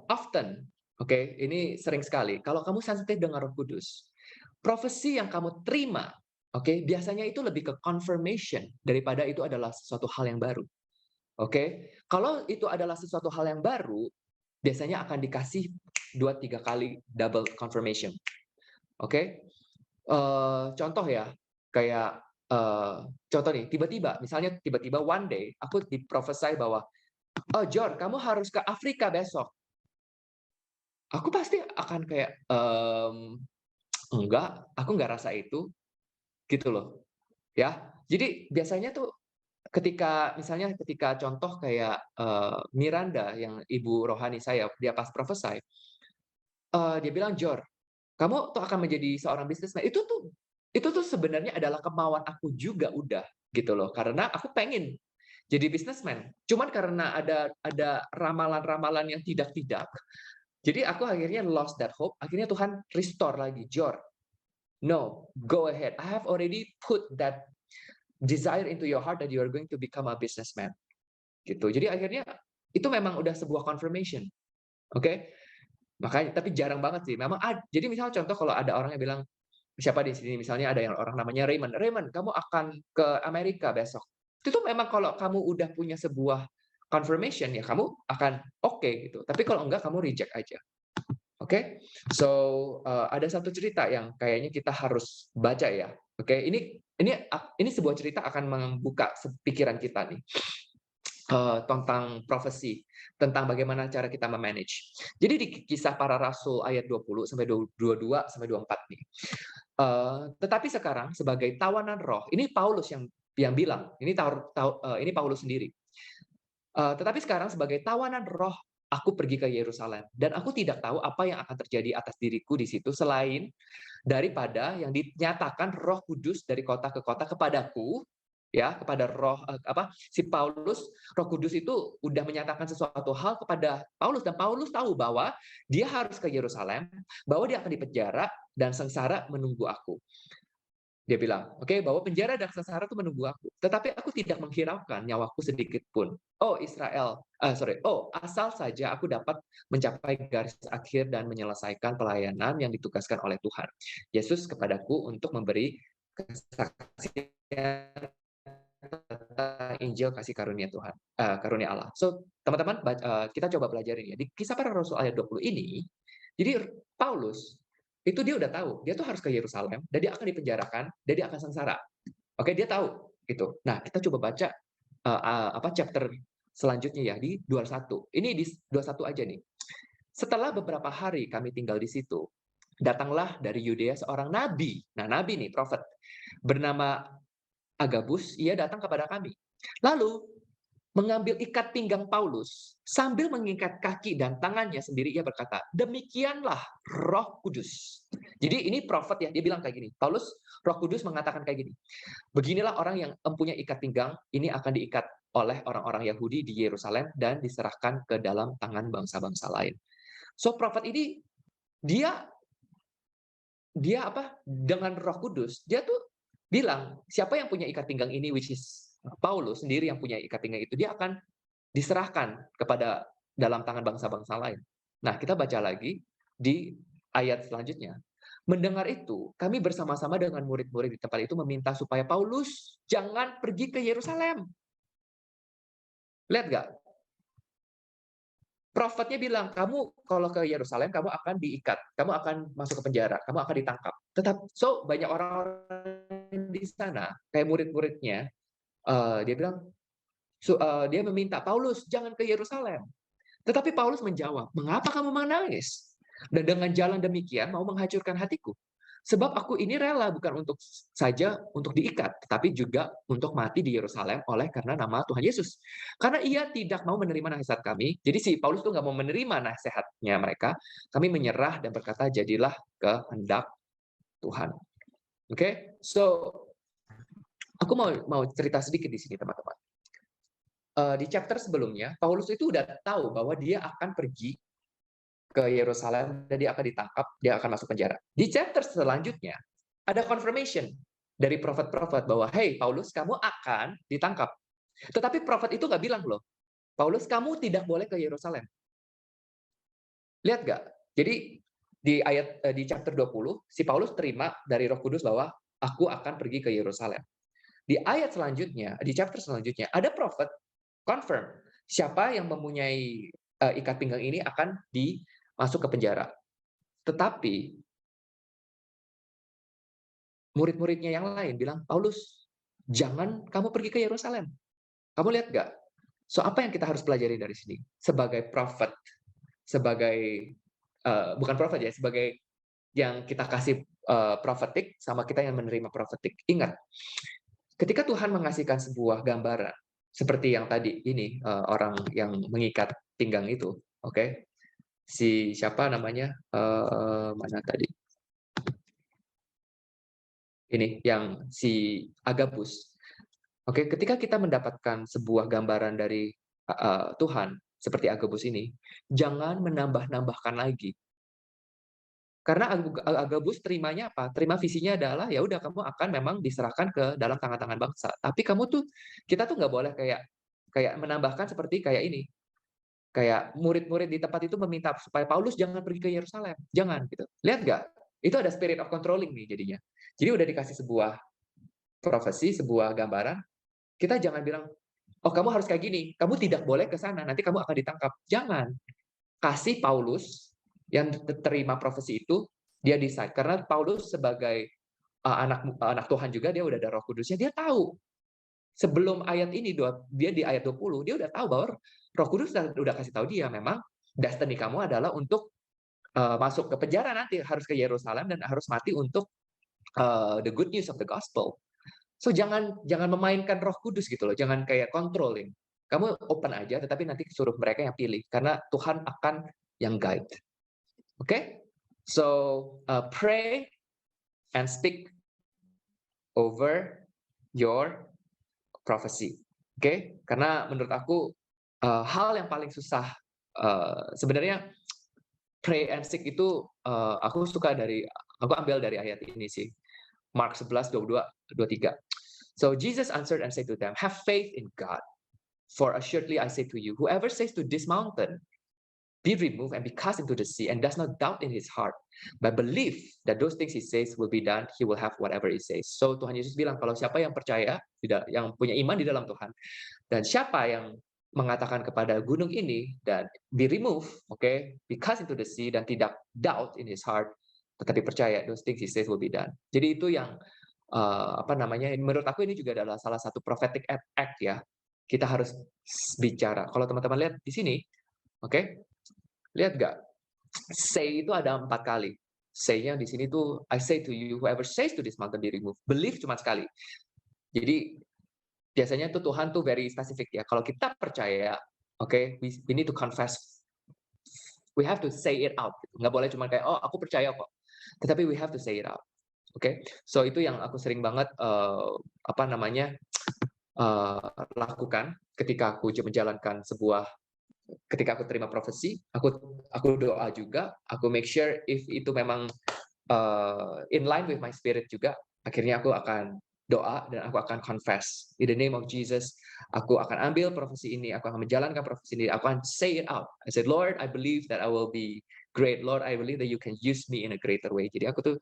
often, oke, ini sering sekali, kalau kamu sensitif dengan Roh Kudus, profesi yang kamu terima, oke, biasanya itu lebih ke confirmation daripada itu adalah sesuatu hal yang baru. Oke? Kalau itu adalah sesuatu hal yang baru, biasanya akan dikasih 2, 3 kali double confirmation. Oke? Contoh ya, kayak, contoh nih, misalnya tiba-tiba one day aku diprophesy bahwa, "Oh, John, kamu harus ke Afrika besok." Aku pasti akan kayak, "Enggak, aku nggak rasa itu." Gitu loh, ya. Jadi biasanya tuh ketika contoh kayak, Miranda yang ibu rohani saya, dia pas prophesy, dia bilang, "Jor, kamu tuh akan menjadi seorang businessman." Itu tuh sebenarnya adalah kemauan aku juga udah, gitu loh. Karena aku pengen jadi businessman. Cuman karena ada ramalan-ramalan yang tidak-tidak, jadi aku akhirnya lost that hope, akhirnya Tuhan restore lagi, "Jor, no, go ahead. I have already put that desire into your heart that you are going to become a businessman." Gitu. Jadi akhirnya itu memang udah sebuah confirmation, oke? Makanya tapi jarang banget sih. Jadi misal contoh kalau ada orang yang bilang, siapa di sini misalnya ada yang orang namanya Raymond, "Raymond, kamu akan ke Amerika besok." Itu tuh memang kalau kamu udah punya sebuah confirmation, ya kamu akan oke gitu. Tapi kalau enggak, kamu reject aja. Oke? So, ada satu cerita yang kayaknya kita harus baca ya. Oke, ini sebuah cerita akan membuka pikiran kita nih, tentang profesi, tentang bagaimana cara kita me-manage. Jadi di Kisah Para Rasul ayat 20 sampai 22 sampai 24 nih. Tetapi sekarang sebagai tawanan roh, ini Paulus yang bilang, ini Paulus sendiri. Tetapi sekarang sebagai tawanan roh, aku pergi ke Yerusalem dan aku tidak tahu apa yang akan terjadi atas diriku di situ selain daripada yang dinyatakan Roh Kudus dari kota ke kota kepadaku, ya, kepada si Paulus. Roh Kudus itu udah menyatakan sesuatu hal kepada Paulus dan Paulus tahu bahwa dia harus ke Yerusalem, bahwa dia akan dipenjara dan sengsara menunggu aku. Dia bilang, "Oke, bahwa penjara dan sengsara itu menunggu aku. Tetapi aku tidak menghiraukan nyawaku sedikit pun. Oh Israel, asal saja aku dapat mencapai garis akhir dan menyelesaikan pelayanan yang ditugaskan oleh Tuhan Yesus kepadaku untuk memberi kesaksian tentang Injil kasih karunia Tuhan, karunia Allah." So, teman-teman, kita coba pelajarin ya. Di Kisah Para Rasul ayat 20 ini, jadi Paulus itu dia udah tahu, dia tuh harus ke Yerusalem dan dia akan dipenjarakan dan dia akan sengsara. Oke, dia tahu gitu. Nah, kita coba baca chapter selanjutnya ya di 21. Ini di 21 aja nih. "Setelah beberapa hari kami tinggal di situ, datanglah dari Yudea seorang nabi." Nah, nabi nih, prophet, bernama Agabus, ia datang kepada kami. Lalu mengambil ikat pinggang Paulus, sambil mengikat kaki dan tangannya sendiri, ia berkata, "Demikianlah Roh Kudus." Jadi ini prophet ya, dia bilang kayak gini. Paulus, Roh Kudus mengatakan kayak gini, "Beginilah orang yang mempunyai ikat pinggang, ini akan diikat oleh orang-orang Yahudi di Yerusalem dan diserahkan ke dalam tangan bangsa-bangsa lain." So prophet ini dia dia apa? Dengan Roh Kudus, dia tuh bilang, siapa yang punya ikat pinggang ini, which is Paulus sendiri yang punya ikat pinggang itu, dia akan diserahkan kepada dalam tangan bangsa-bangsa lain. Nah, kita baca lagi di ayat selanjutnya. Mendengar itu, kami bersama-sama dengan murid-murid di tempat itu meminta supaya Paulus jangan pergi ke Yerusalem. Lihat nggak? Prophetnya bilang, "Kamu kalau ke Yerusalem, kamu akan diikat, kamu akan masuk ke penjara, kamu akan ditangkap." Banyak orang-orang di sana, kayak murid-muridnya, dia bilang, dia meminta, "Paulus, jangan ke Yerusalem." Tetapi Paulus menjawab, "Mengapa kamu menangis? Dan dengan jalan demikian mau menghancurkan hatiku. Sebab aku ini rela bukan saja untuk diikat, tetapi juga untuk mati di Yerusalem oleh karena nama Tuhan Yesus. Karena ia tidak mau menerima nasihat kami, jadi si Paulus tuh nggak mau menerima nasihatnya mereka, kami menyerah dan berkata, jadilah kehendak Tuhan. Oke, so aku mau cerita sedikit di sini teman-teman. Di chapter sebelumnya, Paulus itu udah tahu bahwa dia akan pergi ke Yerusalem dan dia akan ditangkap, dia akan masuk penjara. Di chapter selanjutnya ada confirmation dari prophet-prophet bahwa hey Paulus kamu akan ditangkap. Tetapi prophet itu nggak bilang loh, Paulus kamu tidak boleh ke Yerusalem. Lihat nggak? Jadi di chapter 20 si Paulus terima dari Roh Kudus bahwa aku akan pergi ke Yerusalem. Di ayat selanjutnya, di chapter selanjutnya ada prophet confirm siapa yang mempunyai ikat pinggang ini akan masuk ke penjara. Tetapi murid-muridnya yang lain bilang, Paulus, jangan kamu pergi ke Yerusalem. Kamu lihat nggak? So apa yang kita harus pelajari dari sini? Sebagai prophet, sebagai bukan prophet ya, sebagai yang kita kasih prophetic sama kita yang menerima prophetic. Ingat, ketika Tuhan mengasihkan sebuah gambaran seperti yang tadi ini orang yang mengikat pinggang itu, oke? Si siapa namanya? Mana tadi? Ini yang si Agabus. Oke, ketika kita mendapatkan sebuah gambaran dari Tuhan seperti Agabus ini, jangan menambah-nambahkan lagi. Karena Agabus terimanya apa? Terima visinya adalah ya udah kamu akan memang diserahkan ke dalam tangan-tangan bangsa. Tapi kita tuh nggak boleh kayak menambahkan seperti kayak ini. Kayak murid-murid di tempat itu meminta supaya Paulus jangan pergi ke Yerusalem, jangan gitu. Lihat nggak? Itu ada spirit of controlling nih jadinya. Jadi udah dikasih sebuah profesi, sebuah gambaran, kita jangan bilang, oh kamu harus kayak gini, kamu tidak boleh ke sana, nanti kamu akan ditangkap. Jangan. Kasih Paulus yang terima profesi itu, dia decide. Karena Paulus sebagai anak Tuhan juga, dia udah ada Roh Kudusnya, dia tahu. Sebelum ayat ini, dia di ayat 20, dia udah tahu bahwa Roh Kudus udah kasih tahu dia, memang destiny kamu adalah untuk masuk ke penjara nanti, harus ke Yerusalem dan harus mati untuk the good news of the gospel. So jangan memainkan Roh Kudus gitu loh, jangan kayak controlling. Kamu open aja, tetapi nanti suruh mereka yang pilih, karena Tuhan akan yang guide. Oke? Okay? So pray and speak over your prophecy. Oke? Okay? Karena menurut aku hal yang paling susah sebenarnya pray and speak itu aku ambil dari ayat ini sih. Mark 11, 22, 23. So Jesus answered and said to them, have faith in God. For assuredly I say to you, whoever says to this mountain, be removed and be cast into the sea, and does not doubt in his heart, but believe that those things he says will be done, he will have whatever he says. So Tuhan Yesus bilang, kalau siapa yang percaya, yang punya iman di dalam Tuhan, dan siapa yang mengatakan kepada gunung ini, dan be removed, okay, be cast into the sea, dan tidak doubt in his heart, tetapi percaya, those things he says will be done. Jadi itu yang menurut aku ini juga adalah salah satu prophetic act ya. Kita harus bicara. Kalau teman-teman lihat di sini, oke, lihat nggak? Say itu ada 4 kali. Say-nya di sini tuh, I say to you, whoever says to this mountain be removed. Believe cuma sekali. Jadi biasanya tuh Tuhan tuh very specific ya. Kalau kita percaya, oke, we need to confess. We have to say it out. Nggak boleh cuma kayak, oh aku percaya kok. Tetapi we have to say it out. Oke, so itu yang aku sering banget lakukan ketika aku menjalankan ketika aku terima profesi, aku doa juga, aku make sure if itu memang in line with my spirit juga, akhirnya aku akan doa dan aku akan confess in the name of Jesus. Aku akan ambil profesi ini, aku akan menjalankan profesi ini, aku akan say it out. I said, Lord, I believe that I will be great. Lord, I believe that you can use me in a greater way. Jadi aku tuh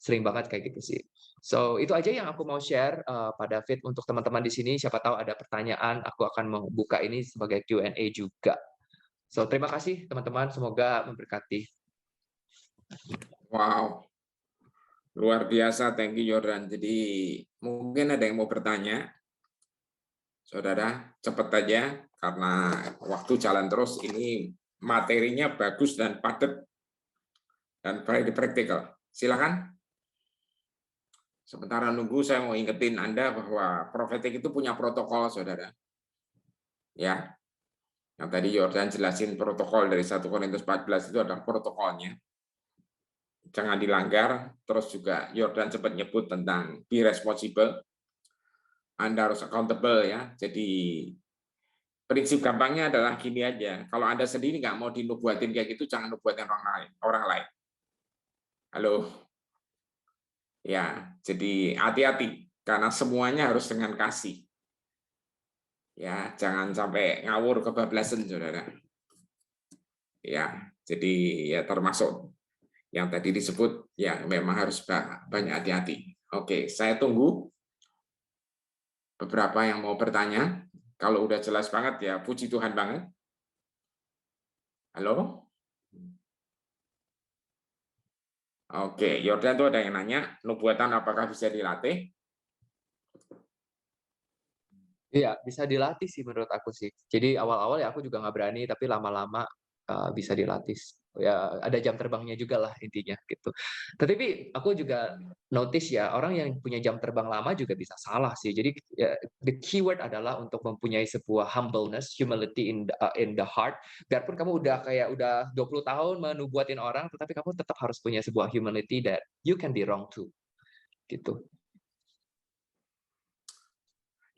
sering banget kayak gitu sih. So itu aja yang aku mau share pada Fit untuk teman-teman di sini. Siapa tahu ada pertanyaan, aku akan membuka ini sebagai Q&A juga. So terima kasih teman-teman, semoga memberkati. Wow, luar biasa, thank you Jordan. Jadi mungkin ada yang mau bertanya, saudara, cepat aja karena waktu jalan terus. Ini materinya bagus dan padat. dan very practical. Silakan. Sementara nunggu, saya mau ingetin Anda bahwa prophetic itu punya protokol, saudara. Ya, yang tadi Yordan jelasin protokol dari 1 Korintus 14 itu adalah protokolnya. Jangan dilanggar. Terus juga Yordan sempat nyebut tentang be responsible. Anda harus accountable ya. Jadi prinsip gampangnya adalah gini aja. Kalau Anda sendiri nggak mau dinubuatin kayak gitu, jangan nubuatin orang lain. Halo. Ya, jadi hati-hati karena semuanya harus dengan kasih. Ya, jangan sampai ngawur kebablasan, saudara. Ya, jadi ya termasuk yang tadi disebut, ya memang harus banyak hati-hati. Oke, saya tunggu beberapa yang mau bertanya. Kalau udah jelas banget ya, puji Tuhan banget. Halo? Oke, Yordan tuh ada yang nanya, nubuatan apakah bisa dilatih? Iya, bisa dilatih sih menurut aku sih. Jadi awal-awal ya aku juga nggak berani, tapi lama-lama bisa dilatih. Ya ada jam terbangnya juga lah intinya gitu. Tetapi aku juga notice ya orang yang punya jam terbang lama juga bisa salah sih. Jadi ya, the keyword adalah untuk mempunyai sebuah humbleness, humility in the heart. Biarpun kamu udah 20 tahun menubuatin orang, tetapi kamu tetap harus punya sebuah humility that you can be wrong too. Gitu.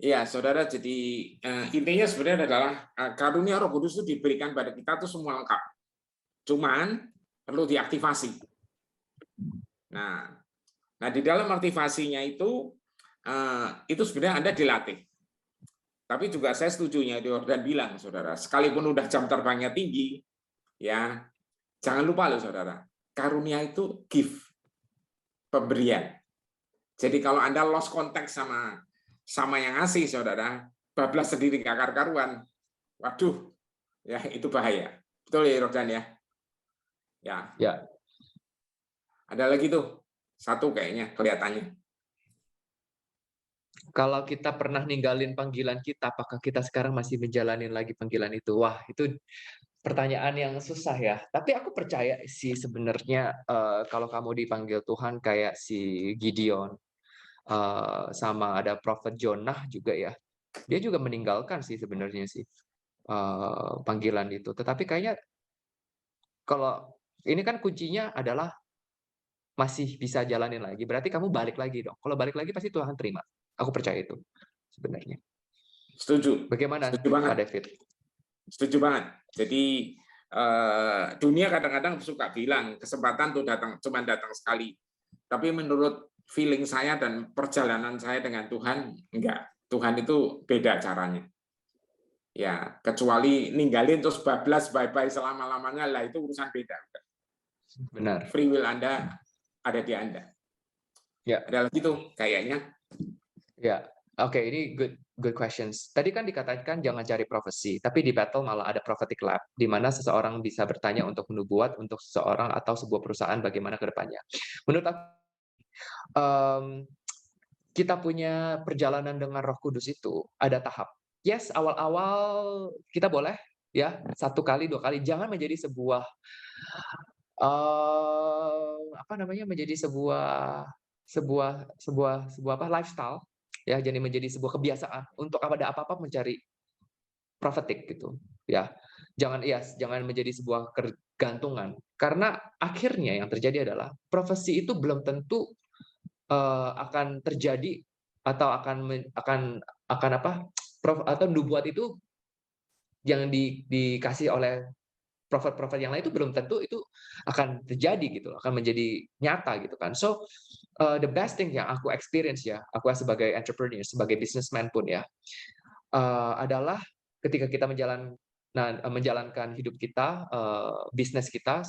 Iya, saudara. Jadi intinya sebenarnya adalah karunia Roh Kudus itu diberikan pada kita tuh semua lengkap. Cuman perlu diaktifasi. Nah, di dalam aktivasinya itu sebenarnya Anda dilatih. Tapi juga saya setuju ya, Yordan bilang, saudara, sekalipun udah jam terbangnya tinggi, ya jangan lupa loh, saudara, karunia itu gift, pemberian. Jadi kalau Anda lost contact sama yang ngasih, saudara, bablas sendiri kakar karuan, waduh, ya itu bahaya. Betul ya, Yordan ya? Ya. Ada lagi tuh, satu kayaknya kelihatannya. Kalau kita pernah ninggalin panggilan kita, apakah kita sekarang masih menjalani lagi panggilan itu? Wah, itu pertanyaan yang susah ya. Tapi aku percaya sih sebenarnya kalau kamu dipanggil Tuhan kayak si Gideon, sama ada Prophet Jonah juga ya. Dia juga meninggalkan sih sebenarnya sih panggilan itu. Tetapi kayaknya kalau ini kan kuncinya adalah masih bisa jalanin lagi. Berarti kamu balik lagi dong. Kalau balik lagi pasti Tuhan terima. Aku percaya itu sebenarnya. Setuju. Bagaimana, Setuju banget. Pak David? Setuju banget. Jadi dunia kadang-kadang suka bilang kesempatan tuh cuma datang sekali. Tapi menurut feeling saya dan perjalanan saya dengan Tuhan, enggak. Tuhan itu beda caranya. Ya, kecuali ninggalin terus bablas bye-bye selama-lamanya, lah itu urusan beda. Benar. Free will Anda ada di Anda. Ya. Ada lagi tuh kayaknya. Ya. Oke, ini good questions. Tadi kan dikatakan jangan cari profesi, tapi di Battle malah ada prophetic lab, di mana seseorang bisa bertanya untuk menubuat untuk seseorang atau sebuah perusahaan bagaimana ke depannya. Menurut aku, kita punya perjalanan dengan Roh Kudus itu ada tahap. Yes, awal-awal kita boleh ya 1 kali, 2 kali, jangan menjadi sebuah apa namanya, menjadi sebuah apa, lifestyle, ya, jadi menjadi sebuah kebiasaan untuk ada apa-apa mencari prophetic gitu, ya. Jangan menjadi sebuah ketergantungan, karena akhirnya yang terjadi adalah profesi itu belum tentu, akan terjadi atau akan apa, atau nubuat itu yang dikasih oleh prophet-prophet yang lain itu belum tentu itu akan terjadi gitu, akan menjadi nyata gitu kan. So, the best thing yang aku experience ya, aku sebagai entrepreneur, sebagai businessman pun ya, adalah ketika kita menjalankan hidup kita, bisnis kita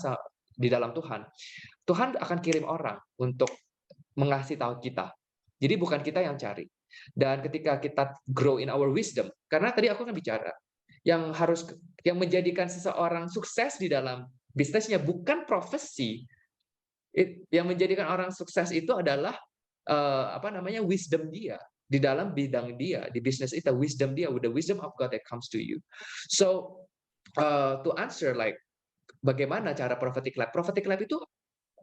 di dalam Tuhan, Tuhan akan kirim orang untuk mengasih tahu kita. Jadi bukan kita yang cari. Dan ketika kita grow in our wisdom, karena tadi aku kan bicara, yang menjadikan seseorang sukses di dalam bisnisnya bukan profesi. Yang menjadikan orang sukses itu adalah apa namanya, wisdom dia di dalam bidang dia, di bisnis itu, wisdom dia, with the wisdom of God that comes to you. So to answer like bagaimana cara prophetic lab? Prophetic lab itu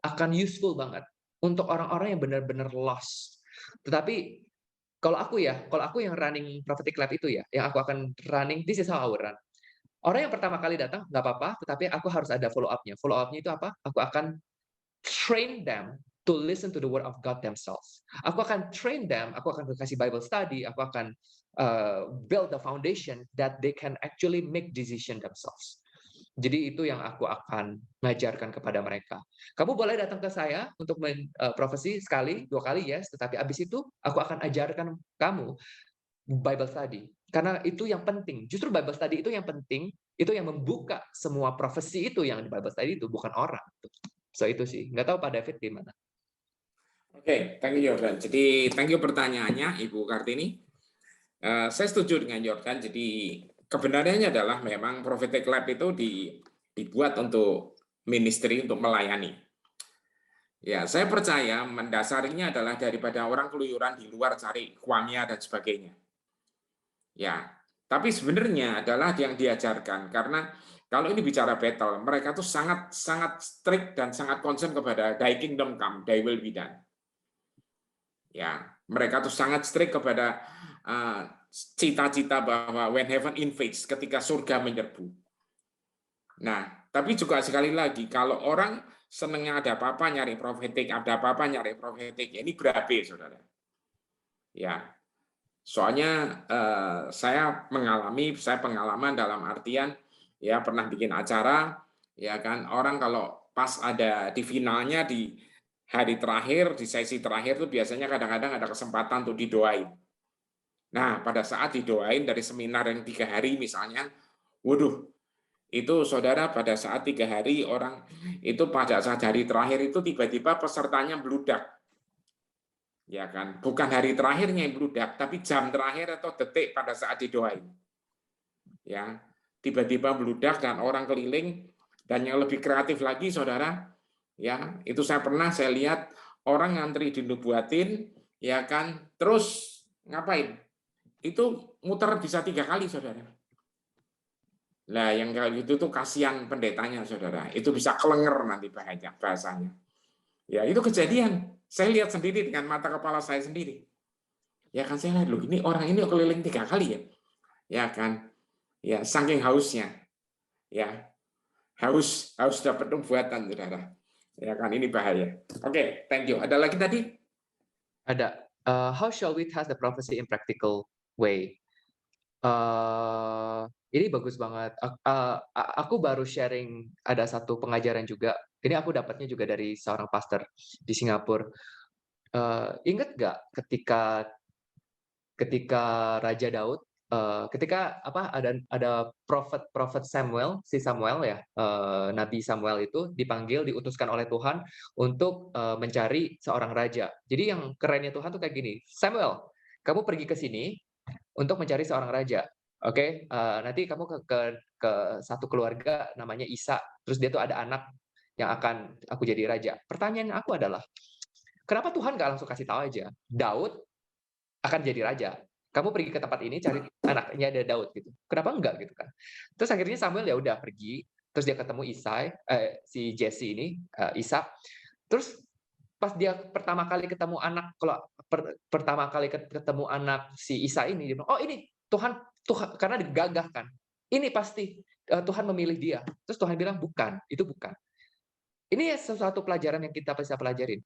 akan useful banget untuk orang-orang yang benar-benar lost. Tetapi kalau aku yang running prophetic lab itu ya, yang aku akan running, this is how I would run. Orang yang pertama kali datang nggak apa-apa, tetapi aku harus ada follow up-nya. Follow up-nya itu apa? Aku akan train them to listen to the word of God themselves. Aku akan train them, aku akan kasih Bible study, aku akan build the foundation that they can actually make decision themselves. Jadi itu yang aku akan ngajarkan kepada mereka. Kamu boleh datang ke saya untuk profesi sekali, 2 kali, yes, tetapi habis itu aku akan ajarkan kamu Bible study. Karena itu yang penting. Justru Bible study itu yang penting, itu yang membuka semua profesi itu yang di Bible study itu, bukan orang. So itu sih. Nggak tahu Pak David gimana? Oke, thank you Jordan. Jadi thank you pertanyaannya Ibu Kartini. Saya setuju dengan Jordan. Jadi kebenarannya adalah memang prophetic lab itu dibuat untuk ministry, untuk melayani. Ya, saya percaya mendasarinya adalah daripada orang keluyuran di luar cari kuamnya dan sebagainya. Ya, tapi sebenarnya adalah yang diajarkan, karena kalau ini bicara battle, mereka tuh sangat sangat strict dan sangat concern kepada thy kingdom come, thy will be done. Ya, mereka tuh sangat strict kepada cita-cita bahwa when heaven invades, ketika surga menyerbu. Nah, tapi juga sekali lagi, kalau orang senengnya ada apa-apa nyari profetik, ada apa-apa nyari profetik, ini berabe, saudara. Ya, soalnya saya pengalaman dalam artian ya pernah bikin acara, ya kan, orang kalau pas ada di finalnya di hari terakhir, di sesi terakhir tuh biasanya kadang-kadang ada kesempatan untuk didoain. Nah, pada saat didoain dari seminar yang 3 hari misalnya, waduh, itu saudara pada saat 3 hari orang itu pada saat hari terakhir itu tiba-tiba pesertanya bludak. Ya kan, bukan hari terakhirnya yang bludak, tapi jam terakhir atau detik pada saat didoain. Ya, tiba-tiba bludak dan orang keliling, dan yang lebih kreatif lagi saudara, ya, itu saya lihat orang ngantri dinubuatin, ya kan, terus ngapain? Itu muter bisa 3 kali saudara. Nah, yang kayak gitu tuh kasihan pendetanya saudara, itu bisa kelenger nanti bahasanya. Ya, itu kejadian. Saya lihat sendiri dengan mata kepala saya sendiri. Ya kan, saya lihat, loh, ini orang ini keliling 3 kali ya. Ya kan. Ya, saking hausnya. Ya. Haus dapat nubuatan, saudara. Ya kan, ini bahaya. Oke, thank you. Ada lagi tadi? Ada. How shall we test the prophecy in practical way? Ini bagus banget. Aku baru sharing ada satu pengajaran juga. Ini aku dapatnya juga dari seorang pastor di Singapura. Ingat nggak ketika Raja Daud, ketika ada prophet Samuel, ya, Nabi Samuel itu dipanggil, diutuskan oleh Tuhan untuk mencari seorang raja. Jadi yang kerennya Tuhan tuh kayak gini, Samuel, kamu pergi ke sini untuk mencari seorang raja. Oke, nanti kamu ke satu keluarga namanya Isa, terus dia tuh ada anak yang akan aku jadi raja. Pertanyaan aku adalah, kenapa Tuhan nggak langsung kasih tahu aja, Daud akan jadi raja. Kamu pergi ke tempat ini cari anaknya ada Daud gitu. Kenapa enggak gitu kan? Terus akhirnya Samuel ya udah pergi, terus dia ketemu si Jesse ini, Isa. Terus pas dia pertama kali ketemu anak, kalau pertama kali ketemu anak si Isa ini, dia bilang, "Oh ini Tuhan karena digagah kan. Ini pasti Tuhan memilih dia." Terus Tuhan bilang, "Bukan, itu bukan." Ini sesuatu pelajaran yang kita bisa pelajarin.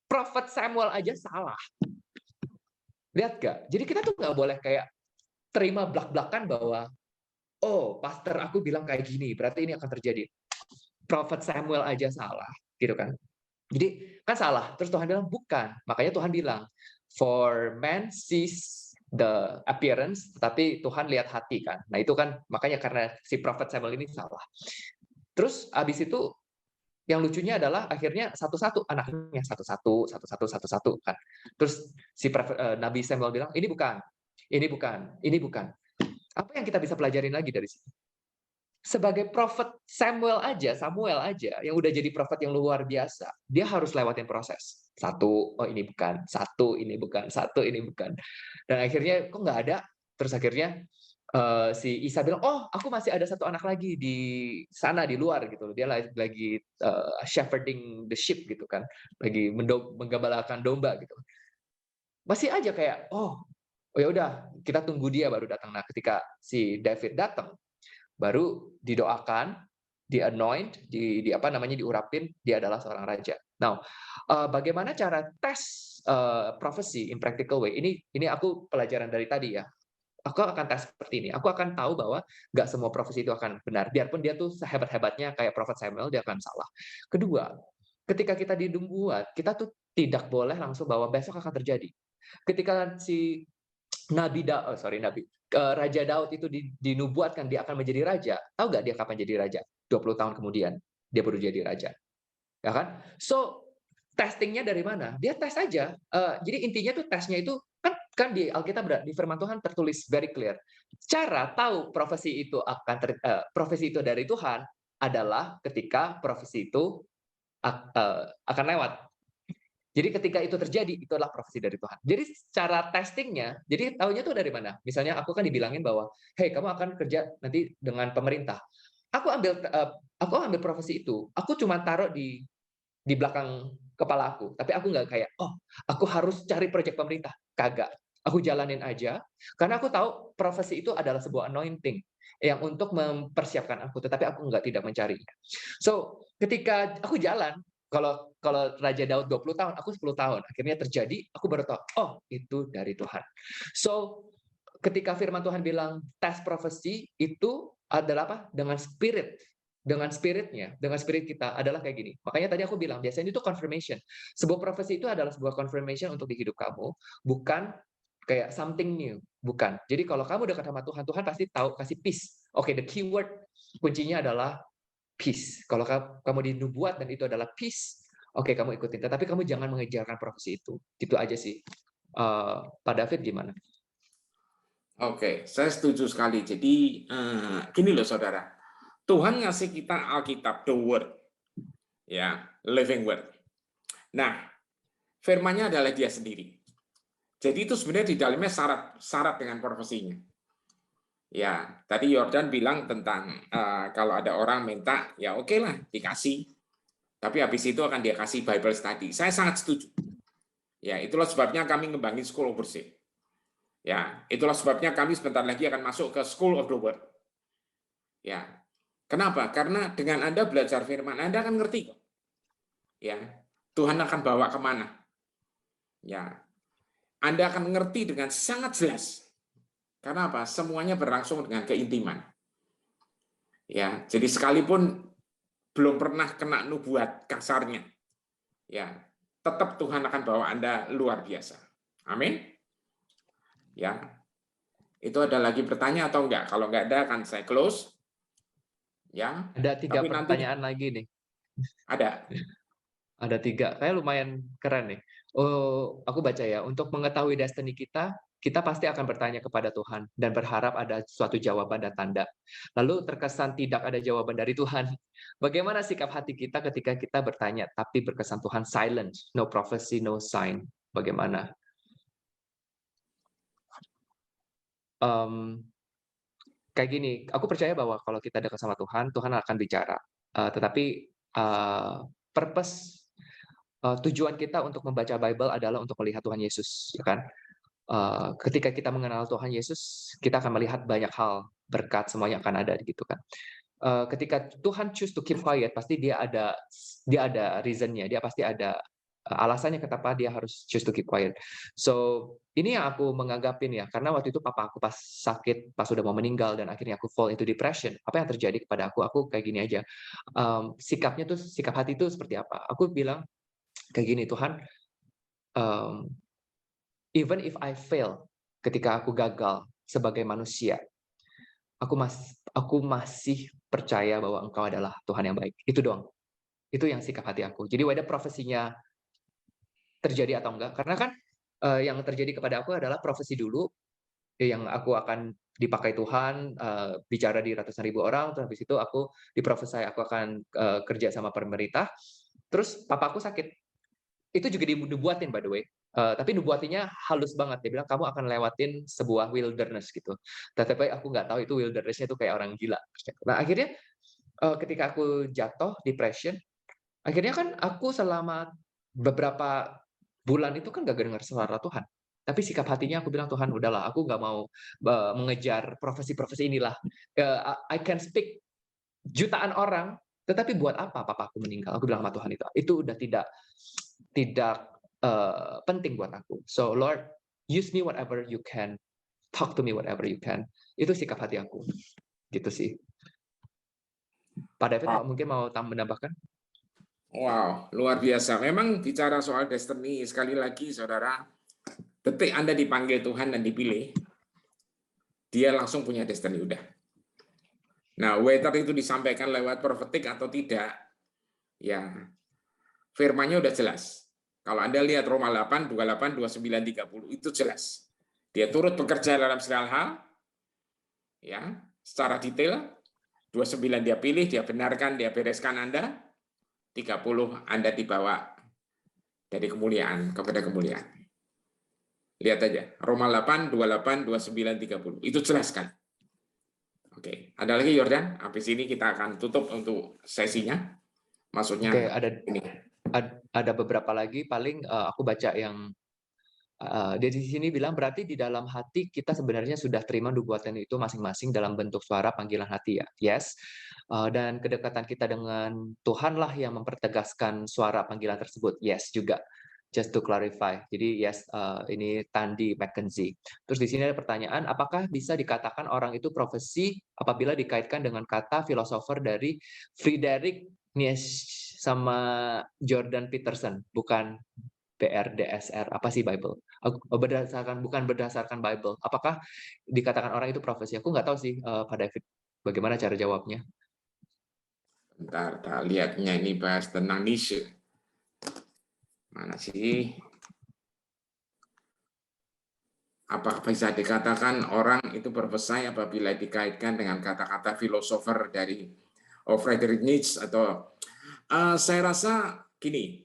Prophet Samuel aja salah. Lihat nggak? Jadi kita tuh nggak boleh kayak terima blak-blakan bahwa, oh, pastor aku bilang kayak gini, berarti ini akan terjadi. Prophet Samuel aja salah, gitu kan? Jadi kan salah. Terus Tuhan bilang bukan. Makanya Tuhan bilang, for man sees the appearance, tapi Tuhan lihat hati kan. Nah itu kan makanya karena si Prophet Samuel ini salah. Terus abis itu yang lucunya adalah akhirnya satu-satu anaknya satu-satu kan. Terus si Nabi Samuel bilang ini bukan, ini bukan, ini bukan. Apa yang kita bisa pelajarin lagi dari sini? Sebagai prophet Samuel aja yang udah jadi prophet yang luar biasa, dia harus lewatin proses. Satu, oh ini bukan, satu ini bukan, satu ini bukan. Dan akhirnya kok nggak ada. Terus akhirnya Si Isa bilang, "Oh, aku masih ada satu anak lagi di sana, di luar," gitu. Dia lagi, shepherding the sheep gitu kan, lagi menggembalakan domba gitu. Masih aja kayak, "Oh ya udah, kita tunggu dia baru datang." Nah, ketika si David datang, baru didoakan, di-anoint, di apa namanya, diurapin, dia adalah seorang raja. Now, bagaimana cara tes, prophecy in practical way, ini aku pelajaran dari tadi ya. Aku akan tes seperti ini, aku akan tahu bahwa nggak semua profesi itu akan benar, biarpun dia tuh sehebat-hebatnya kayak Prophet Samuel, dia akan salah. Kedua, ketika kita dinubuat, kita tuh tidak boleh langsung bahwa besok akan terjadi. Ketika si Raja Daud itu dinubuatkan dia akan menjadi raja, tahu nggak dia kapan jadi raja? 20 tahun kemudian, dia baru jadi raja, ya kan? So, testingnya dari mana? Dia tes aja, jadi intinya tuh tesnya itu kan di Alkitab di firman Tuhan tertulis very clear. Cara tahu profesi itu dari Tuhan adalah ketika profesi itu akan lewat. Jadi ketika itu terjadi, itu adalah profesi dari Tuhan. Jadi cara testingnya, jadi tahunya tuh dari mana? Misalnya aku kan dibilangin bahwa, "Hei, kamu akan kerja nanti dengan pemerintah." Aku ambil profesi itu, aku cuma taruh di belakang kepala aku, tapi aku nggak kayak, "Oh, aku harus cari proyek pemerintah." Kagak. Aku jalanin aja, karena aku tahu profesi itu adalah sebuah anointing yang untuk mempersiapkan aku, tetapi aku tidak mencarinya. So, ketika aku jalan, kalau kalau Raja Daud 20 tahun, aku 10 tahun. Akhirnya terjadi, aku baru tahu, "Oh, itu dari Tuhan." So, ketika firman Tuhan bilang tes profesi itu adalah apa? Dengan spiritnya, dengan spirit kita adalah kayak gini. Makanya tadi aku bilang biasanya itu confirmation. Sebuah profesi itu adalah sebuah confirmation untuk di hidup kamu, bukan kayak something new, bukan. Jadi kalau kamu dekat sama Tuhan, Tuhan pasti tahu kasih peace. Oke, the keyword kuncinya adalah peace. Kalau kamu dinubuat dan itu adalah peace, oke kamu ikutin. Tetapi kamu jangan mengejarkan profesi itu. Itu aja sih. Pak David gimana? Oke, saya setuju sekali. Jadi gini loh saudara, Tuhan ngasih kita Alkitab, the Word, ya, living Word. Nah, firman-Nya adalah Dia sendiri. Jadi itu sebenarnya di dalamnya syarat dengan profesinya. Ya, tadi Yordan bilang tentang kalau ada orang minta, ya oke lah dikasih. Tapi habis itu akan dia kasih Bible study. Saya sangat setuju. Ya, itulah sebabnya kami ngembangin School of Worship. Ya, itulah sebabnya kami sebentar lagi akan masuk ke School of the Word. Ya, kenapa? Karena dengan Anda belajar firman, Anda akan ngerti kok. Ya, Tuhan akan bawa kemana. Ya, Anda akan mengerti dengan sangat jelas. Karena apa? Semuanya berlangsung dengan keintiman. Ya, jadi sekalipun belum pernah kena nubuat kasarnya, ya, tetap Tuhan akan bawa Anda luar biasa. Amin. Ya, itu ada lagi pertanyaan atau enggak? Kalau enggak ada, akan saya close. Ya, Ada 3 tapi nanti pertanyaan lagi nih. ada. Ada 3, kayak lumayan keren nih. Oh, aku baca ya, untuk mengetahui destiny kita, kita pasti akan bertanya kepada Tuhan dan berharap ada suatu jawaban dan tanda. Lalu terkesan tidak ada jawaban dari Tuhan. Bagaimana sikap hati kita ketika kita bertanya, tapi berkesan Tuhan silent, no prophecy, no sign? Bagaimana? Mmm, Kayak gini, aku percaya bahwa kalau kita dekat sama Tuhan, Tuhan akan bicara. Tetapi, purpose tujuan kita untuk membaca Bible adalah untuk melihat Tuhan Yesus, ya kan? Ketika kita mengenal Tuhan Yesus, kita akan melihat banyak hal, berkat semuanya akan ada gitu kan. Ketika Tuhan choose to keep quiet, pasti dia ada reason-nya, dia pasti ada alasannya kenapa dia harus choose to keep quiet. So, ini yang aku menganggapin ya, karena waktu itu papa aku pas sakit, pas udah mau meninggal dan akhirnya aku fall into depression. Apa yang terjadi kepada aku? Aku kayak gini aja, sikap hati itu seperti apa? Aku bilang kayak gini, "Tuhan, mmm, even if I fail, ketika aku gagal sebagai manusia, aku masih percaya bahwa Engkau adalah Tuhan yang baik." Itu doang. Itu yang sikap hati aku. Jadi whether profesinya terjadi atau enggak, karena kan, yang terjadi kepada aku adalah profesi dulu, yang aku akan dipakai Tuhan, bicara di ratusan ribu orang, terus habis itu aku diprofesai aku akan, kerja sama pemerintah, terus papaku sakit. Itu juga dibuatin by the way. Tapi nubuatinya halus banget, dia bilang, "Kamu akan lewatin sebuah wilderness," gitu. Tapi aku nggak tahu itu wilderness-nya itu kayak orang gila. Nah, akhirnya, ketika aku jatuh depression, akhirnya kan aku selama beberapa bulan itu kan nggak dengar suara Tuhan. Tapi sikap hatinya aku bilang, "Tuhan udahlah, aku nggak mau, mengejar profesi-profesi inilah. I can speak jutaan orang, tetapi buat apa papaku meninggal?" Aku bilang sama Tuhan itu. Itu udah tidak penting buat aku. So Lord, use me whatever you can, talk to me whatever you can. Itu sikap hati aku, gitu sih. Pak David mungkin mau menambahkan? Wow, luar biasa. Memang bicara soal destiny, sekali lagi saudara, detik Anda dipanggil Tuhan dan dipilih, dia langsung punya destiny udah. Nah, whether itu disampaikan lewat profetik atau tidak, ya firmannya udah jelas. Kalau Anda lihat Roma 8, 28, 29, 30, itu jelas. Dia turut bekerja dalam segala hal, ya, secara detail. 29 dia pilih, dia benarkan, dia bereskan Anda. 30 Anda dibawa dari kemuliaan kepada kemuliaan. Lihat aja, Roma 8, 28, 29, 30. Itu jelas kan? Oke, ada lagi Yordan? Habis ini kita akan tutup untuk sesinya. Maksudnya Oke, ini. ada beberapa lagi, paling aku baca yang dia di sini bilang, berarti di dalam hati kita sebenarnya sudah terima nubuatan itu masing-masing dalam bentuk suara panggilan hati ya. Yes. Dan kedekatan kita dengan Tuhanlah yang mempertegaskan suara panggilan tersebut. Yes juga. Just to clarify. Jadi yes, ini Tandy McKenzie. Terus di sini ada pertanyaan, apakah bisa dikatakan orang itu profesi apabila dikaitkan dengan kata filosofer dari Friedrich Nietzsche sama Jordan Peterson, bukan BRDSR, apa sih Bible? Bukan berdasarkan Bible. Apakah dikatakan orang itu profesi? Aku nggak tahu sih, Pak David, bagaimana cara jawabnya? Bentar, lihatnya ini bahas tentang Nietzsche. Mana sih? Apakah bisa dikatakan orang itu berpesan apabila dikaitkan dengan kata-kata filosofer dari Friedrich Nietzsche atau saya rasa gini,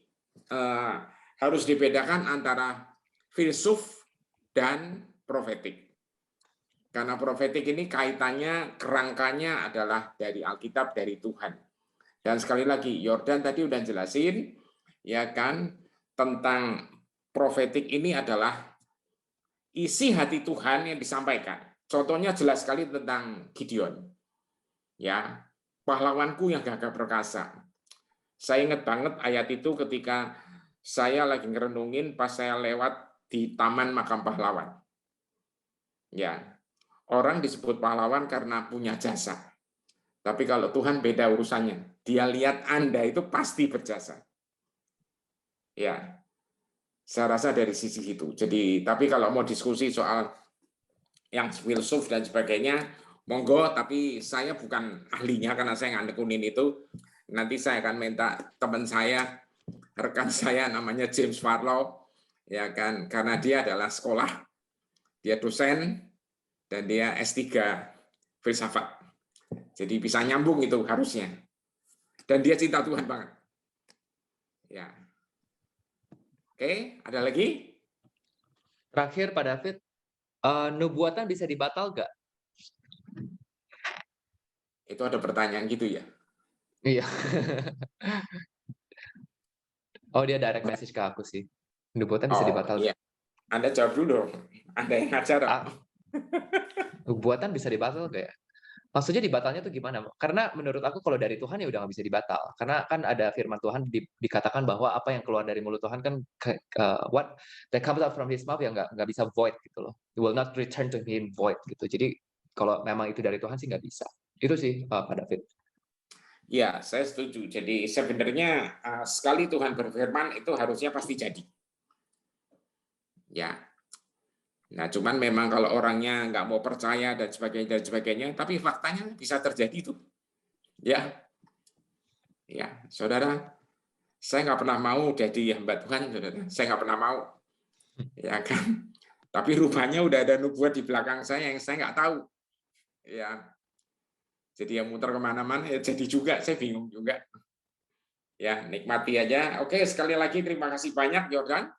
harus dibedakan antara filsuf dan profetik. Karena profetik ini kaitannya, kerangkanya adalah dari Alkitab, dari Tuhan. Dan sekali lagi, Yordan tadi udah jelasin, ya kan, tentang profetik ini adalah isi hati Tuhan yang disampaikan. Contohnya jelas sekali tentang Gideon. Ya, pahlawanku yang gagah perkasa. Saya ingat banget ayat itu ketika saya lagi ngerenungin pas saya lewat di Taman Makam Pahlawan. Ya, orang disebut pahlawan karena punya jasa. Tapi kalau Tuhan beda urusannya. Dia lihat Anda itu pasti berjasa. Ya, saya rasa dari sisi itu. Jadi, tapi kalau mau diskusi soal yang filsuf dan sebagainya, monggo, tapi saya bukan ahlinya karena saya nggak nekunin itu. Nanti saya akan minta teman saya, rekan saya namanya James Farlow, ya kan, karena dia adalah sekolah, dia dosen, dan dia S3 filsafat. Jadi bisa nyambung itu harusnya. Dan dia cinta Tuhan banget. Ya. Oke, ada lagi? Terakhir, Pak David, nubuatan bisa dibatal nggak? Itu ada pertanyaan gitu ya. Iya. Oh, dia direct message ke aku sih. Nubuatan bisa Oh dibatal iya, nggak? Anda jawab dulu dong. Anda yang ngajar. Nubuatan bisa dibatal nggak ya? Maksudnya dibatalnya tuh gimana? Karena menurut aku kalau dari Tuhan ya udah nggak bisa dibatal. Karena kan ada firman Tuhan dikatakan bahwa apa yang keluar dari mulut Tuhan kan what that comes out from his mouth ya nggak bisa void gitu loh. It will not return to him void gitu. Jadi kalau memang itu dari Tuhan sih nggak bisa. Itu sih Pak David. Ya, saya setuju. Jadi sebenarnya sekali Tuhan berfirman itu harusnya pasti jadi. Ya. Nah, cuman memang kalau orangnya nggak mau percaya dan sebagainya, tapi faktanya bisa terjadi itu. Ya, ya, saudara, saya nggak pernah mau jadi hamba Tuhan, saudara. Saya nggak pernah mau, ya kan. Tapi rupanya udah ada nubuat di belakang saya yang saya nggak tahu. Ya, jadi yang muter kemana-mana ya jadi juga, saya bingung juga. Ya, nikmati aja. Oke, sekali lagi terima kasih banyak, Jordan.